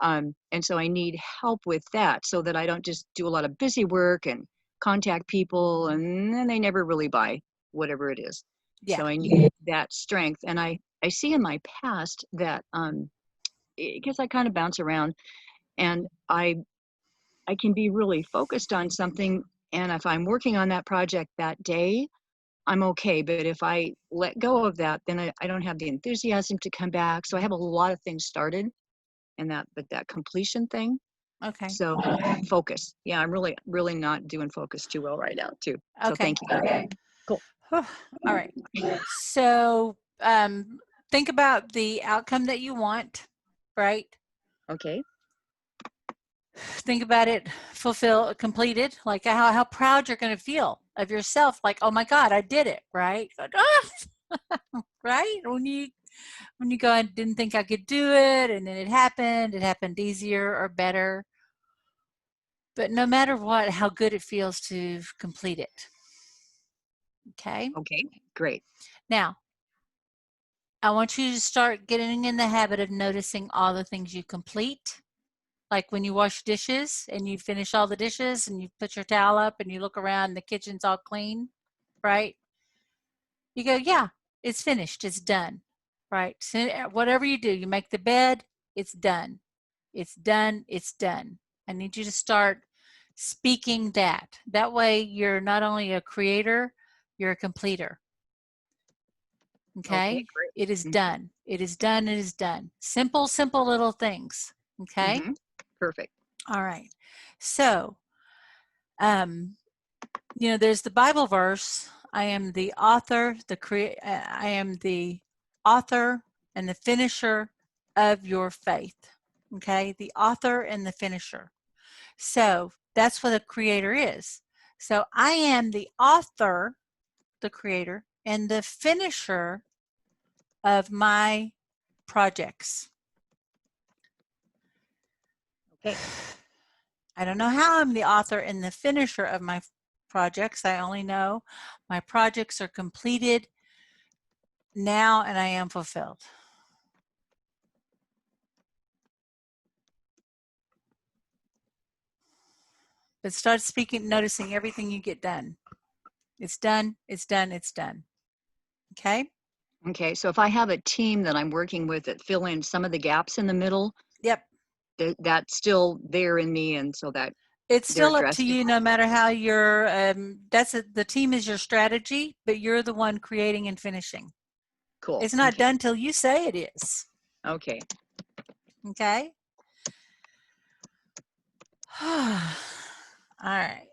And so I need help with that so that I don't just do a lot of busy work and contact people and then they never really buy whatever it is. Yeah. So I need that strength. And I see in my past that, because I kind of bounce around and I can be really focused on something. And if I'm working on that project that day, I'm okay. But if I let go of that, then I don't have the enthusiasm to come back. So I have a lot of things started and that completion thing. Okay. So focus. Yeah, I'm really not doing focus too well right now too. So Okay. thank you. Cool. All right. So think about the outcome that you want, right? Okay. Think about it, completed, like how proud you're going to feel of yourself. Like, oh my God, I did it, right? Right? When you go, I didn't think I could do it, and then it happened easier or better. But no matter what, how good it feels to complete it. Okay? Okay, great. Now, I want you to start getting in the habit of noticing all the things you complete. Like when you wash dishes and you finish all the dishes and you put your towel up and you look around and the kitchen's all clean, right? You go, yeah, it's finished, it's done, right? So whatever you do, you make the bed, it's done. It's done, it's done. I need you to start speaking that. That way you're not only a creator, you're a completer. Okay? Great. It is done. It is done, it is done. Simple little things. Okay? Perfect. All right. So, there's the Bible verse. I am the author, I am the author and the finisher of your faith. Okay? The author and the finisher. So that's what a creator is. So I am the author, the creator, and the finisher of my projects. Okay. I don't know how I'm the author and the finisher of my projects. I only know my projects are completed now and I am fulfilled. But start speaking, noticing everything you get done. It's done, it's done, it's done. Okay. Okay, so if I have a team that I'm working with that fill in some of the gaps in the middle, Yep. that's still there in me, and so that It's they're still up to addressing. you, no matter how you're, the team is your strategy, but you're the one creating and finishing. Cool. It's not Okay. done till you say it is. Okay. Okay. All right.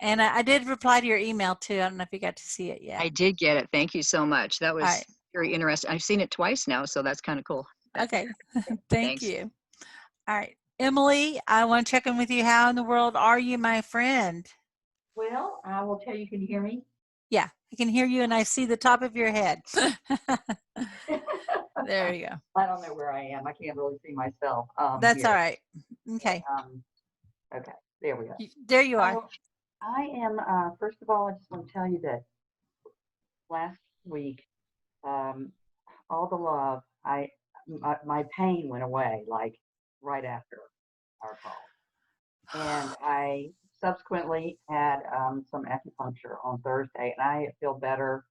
And I did reply to your email too. I don't know if you got to see it yet. I did get it. Thank you so much. That was right. very interesting. I've seen it twice now, so that's kind of cool. Okay. Thank Thanks. you. All right. Emily, I want to check in with you. How in the world are you, my friend? Well, I will tell you, can you hear me? Yeah, I can hear you and I see the top of your head. There you go. I don't know where I am. I can't really see myself. That's all Here. right. Okay. Okay, there we go. There you are. So I am, first of all, I just want to tell you that last week, all the love, my pain went away, like right after our call. And I subsequently had some acupuncture on Thursday, and I feel better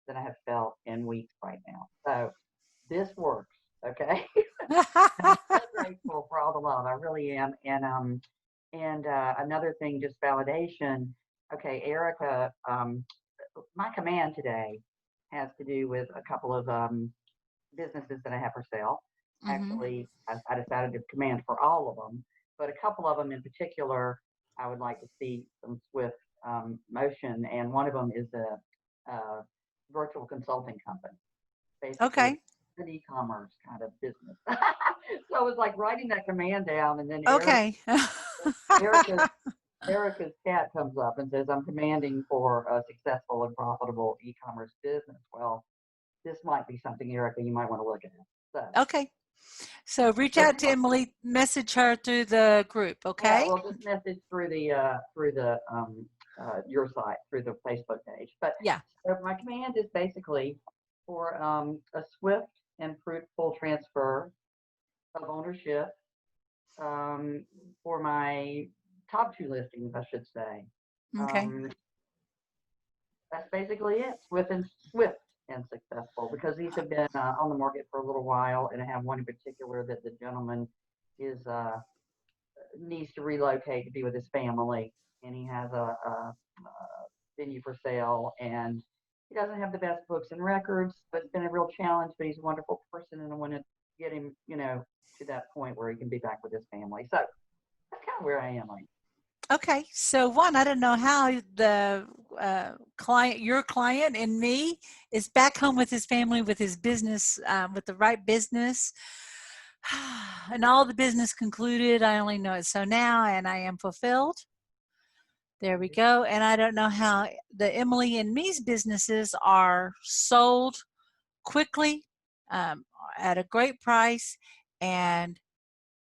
than I have felt in weeks right now. So this works, okay? I'm so grateful for all the love. I really am. And another thing, just validation. Okay, Erica, my command today has to do with a couple of businesses that I have for sale. Mhm. Actually, I decided to command for all of them, but a couple of them in particular, I would like to see some swift motion. And one of them is a virtual consulting company, basically Okay. an e-commerce kind of business. So I was like writing that command down, and then Okay. Erica's cat comes up and says, "I'm commanding for a successful and profitable e-commerce business." Well, this might be something, Erica, you might want to look at. So, Okay. So reach so out to Emily, message her through the group, yeah, okay? well, just message through the your site, through the Facebook page. But Yeah. so my command is basically for a swift and fruitful transfer of ownership for my top two listings, I should say. Okay. That's basically it. Swift and successful, because these have been on the market for a little while, and I have one in particular that the gentleman is needs to relocate to be with his family, and he has a venue for sale, and he doesn't have the best books and records, but it's been a real challenge. But he's a wonderful person, and I want to get him, to that point where he can be back with his family. So that's kind of where I am right now. Okay. So one, I don't know how the your client and me is back home with his family, with his business, with the right business. And all the business concluded. I only know it so now, and I am fulfilled. There we go. And I don't know how the Emily and me's businesses are sold quickly, at a great price, and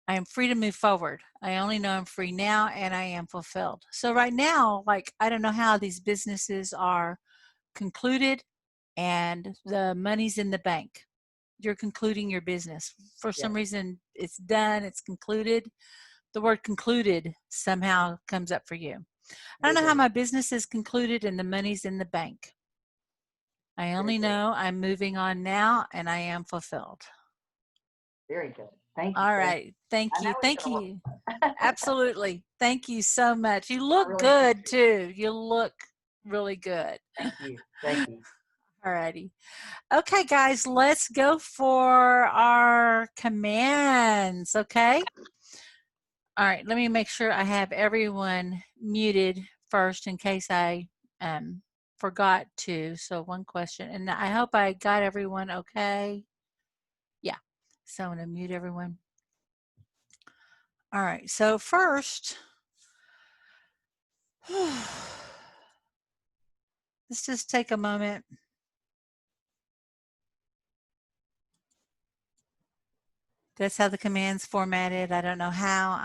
I am free to move forward. I only know I'm free now, and I am fulfilled. So right now, like, I don't know how these businesses are concluded and the money's in the bank. You're concluding your business. For some reason, it's done, it's concluded. The word concluded somehow comes up for you. I don't know how my business is concluded and the money's in the bank. I only know I'm moving on now, and I am fulfilled. Very good. Thank you. All right. Thank I know you. it's Thank gonna you. work. Absolutely. Thank you so much. You look really good too. You look really good. Thank you. Thank you. All righty. Okay, guys, let's go for our commands. Okay. All right. Let me make sure I have everyone muted first in case I forgot to. So one question, and I hope I got everyone okay. Yeah. So I'm going to mute everyone. All right. So first, let's just take a moment. That's how the command's formatted. I don't know how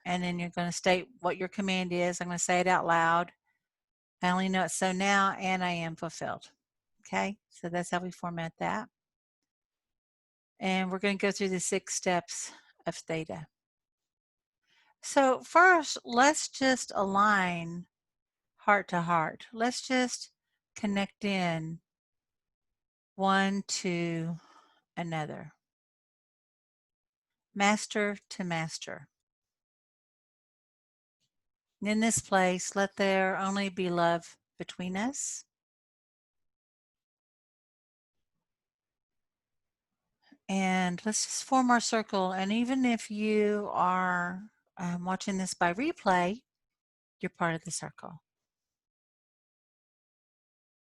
and then you're going to state what your command is. I'm going to say it out loud. I only know it so now, and I am fulfilled. Okay, so that's how we format that. And we're going to go through the 6 steps of theta. So first, let's just align heart to heart. Let's just connect in one to another, master to master. In this place, let there only be love between us. And let's just form our circle. And even if you are watching this by replay, you're part of the circle.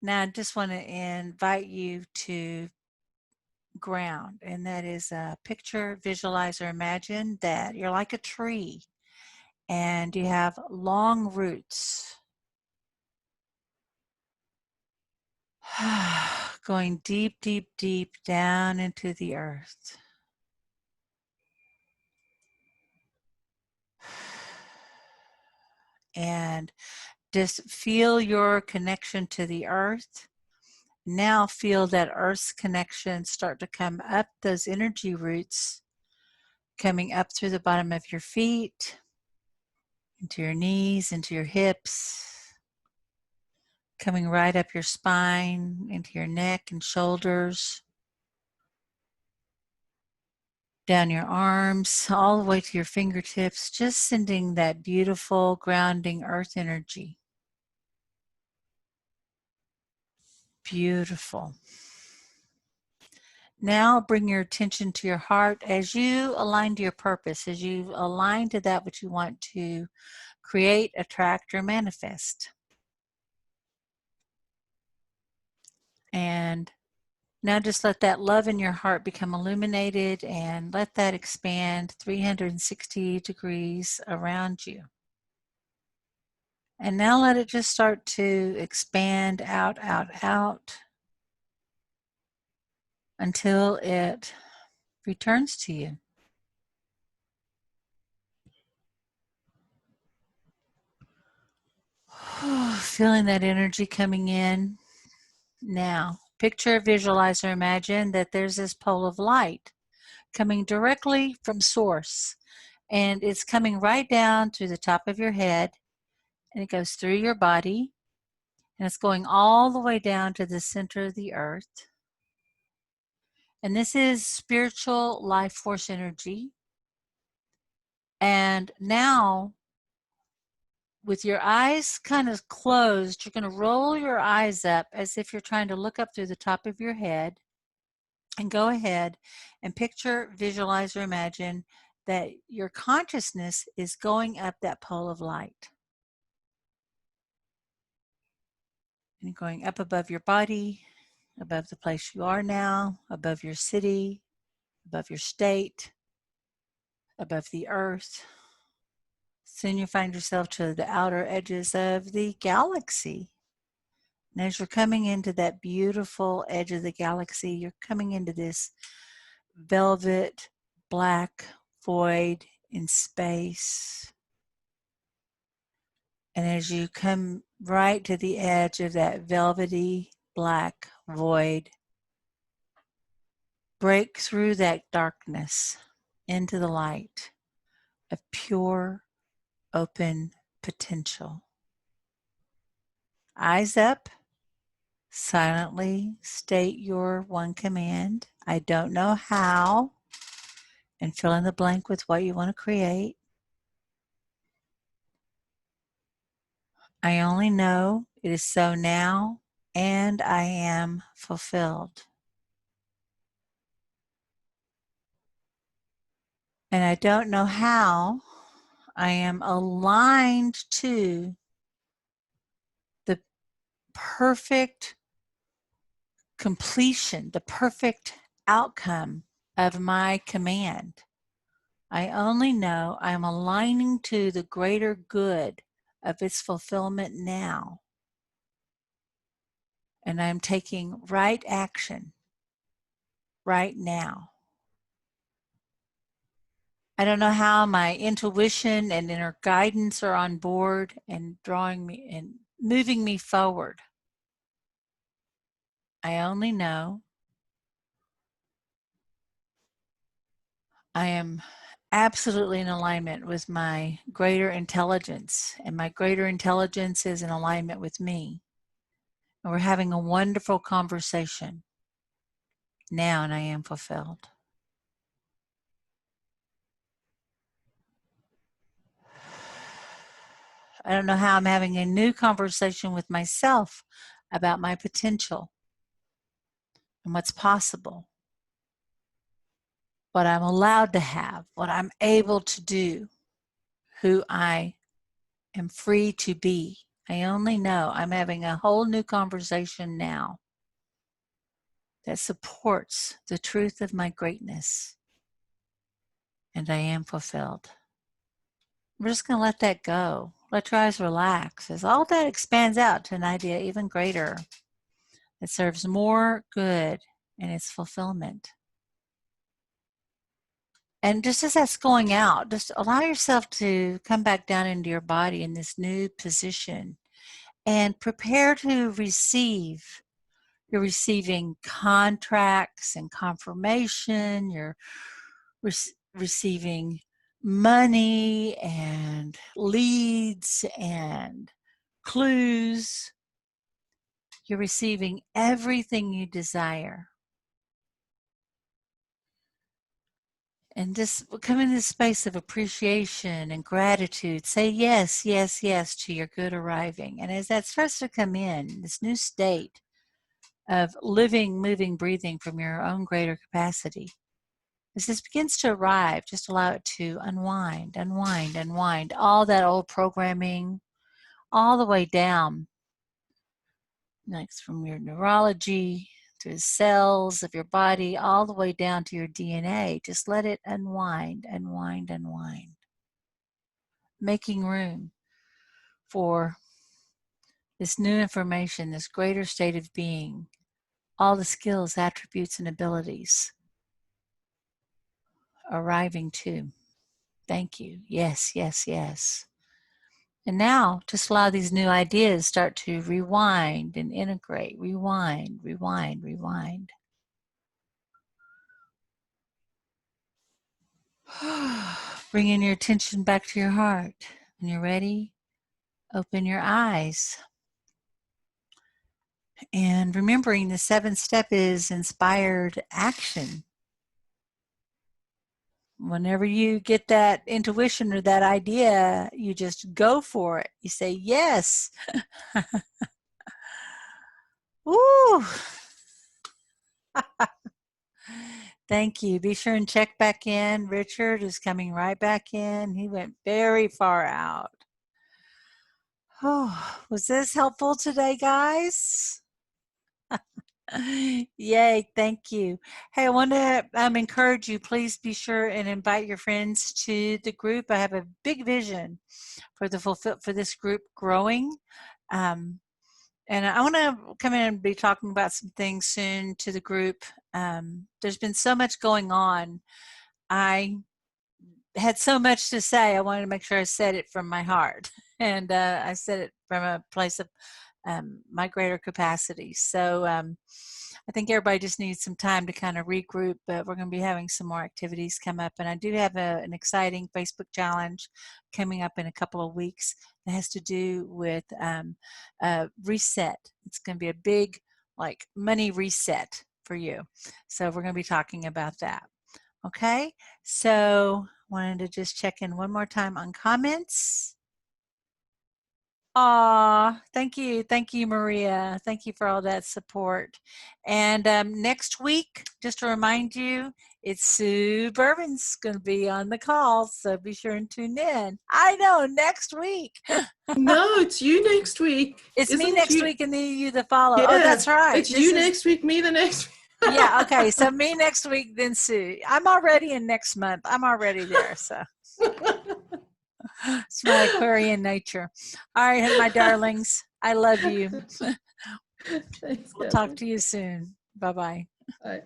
Now, I just want to invite you to ground, and that is a picture, visualize, or imagine that you're like a tree and you have long roots going deep, deep, deep down into the earth. And just feel your connection to the earth. Now feel that earth's connection start to come up, those energy roots coming up through the bottom of your feet, into your knees, into your hips, coming right up your spine, into your neck and shoulders, down your arms, all the way to your fingertips, just sending that beautiful grounding earth energy. Beautiful. Now bring your attention to your heart as you align to your purpose, as you align to that which you want to create, attract, or manifest. And now just let that love in your heart become illuminated and let that expand 360 degrees around you. And now let it just start to expand out, out, out until it returns to you. Feeling that energy coming in. Now, picture, visualize, or imagine that there's this pole of light coming directly from source, and it's coming right down through the top of your head, and it goes through your body, and it's going all the way down to the center of the earth. And this is spiritual life force energy. And now, with your eyes kind of closed, you're going to roll your eyes up as if you're trying to look up through the top of your head, and go ahead and picture, visualize, or imagine that your consciousness is going up that pole of light. And going up above your body, above the place you are now, above your city, above your state, above the earth. Soon you find yourself to the outer edges of the galaxy. And as you're coming into that beautiful edge of the galaxy, you're coming into this velvet black void in space. And as you come right to the edge of that velvety black void, break through that darkness into the light of pure, open potential. Eyes up, silently state your one command. I don't know how, and fill in the blank with what you want to create. I only know it is so now, and I am fulfilled. And I don't know how I am aligned to the perfect completion, the perfect outcome of my command. I only know I'm aligning to the greater good of its fulfillment now. And I'm taking right action right now. I don't know how my intuition and inner guidance are on board and drawing me and moving me forward. I only know I am absolutely in alignment with my greater intelligence, and my greater intelligence is in alignment with me. And we're having a wonderful conversation. now, and I am fulfilled. I don't know how I'm having a new conversation with myself about my potential and what's possible, what I'm allowed to have, what I'm able to do, who I am free to be. I only know I'm having a whole new conversation now that supports the truth of my greatness, and I am fulfilled. We're just going to let that go. Let your eyes relax as all that expands out to an idea even greater that serves more good in its fulfillment. And just as that's going out, just allow yourself to come back down into your body in this new position and prepare to receive. You're receiving contracts and confirmation. You're receiving money and leads and clues. You're receiving everything you desire. And just come in this space of appreciation and gratitude. Say yes, yes, yes to your good arriving. And as that starts to come in, this new state of living, moving, breathing from your own greater capacity, as this begins to arrive, just allow it to unwind, unwind, unwind. All that old programming, all the way down, next from your neurology, to the cells of your body, all the way down to your DNA. Just let it unwind, unwind, unwind. Making room for this new information, this greater state of being, all the skills, attributes, and abilities arriving too. Thank you. Yes, yes, yes. And now just allow these new ideas start to rewind and integrate. Rewind, rewind, rewind. Bringing your attention back to your heart. When you're ready, open your eyes. And remembering the 7th step is inspired action. Whenever you get that intuition or that idea, you just go for it. You say, yes. Woo! Thank you. Be sure and check back in. Richard is coming right back in. He went very far out. Oh, was this helpful today, guys? Yay, thank you. Hey, I want to encourage you, please be sure and invite your friends to the group. I have a big vision for this group growing. And I want to come in and be talking about some things soon to the group. There's been so much going on. I had so much to say. I wanted to make sure I said it from my heart. And I said it from a place of my greater capacity. So I think everybody just needs some time to kind of regroup, but we're going to be having some more activities come up. And I do have an exciting Facebook challenge coming up in a couple of weeks that has to do with reset. It's going to be a big money reset for you. So we're going to be talking about that. Okay, so wanted to just check in one more time on comments. Aw, thank you, Maria. Thank you for all that support. And next week, just to remind you, it's Sue Bourbon's going to be on the call, so be sure and tune in. I know, next week. No, it's you next week. It's Isn't me next you? week and then you the follow. Yeah, Oh, that's right. It's you next week, me the next week. Yeah, okay, so me next week, then Sue. I'm already in next month. I'm already there, so. It's my Aquarian nature. All right, my darlings. I love you. Thanks, We'll talk to you soon. Bye-bye. Bye.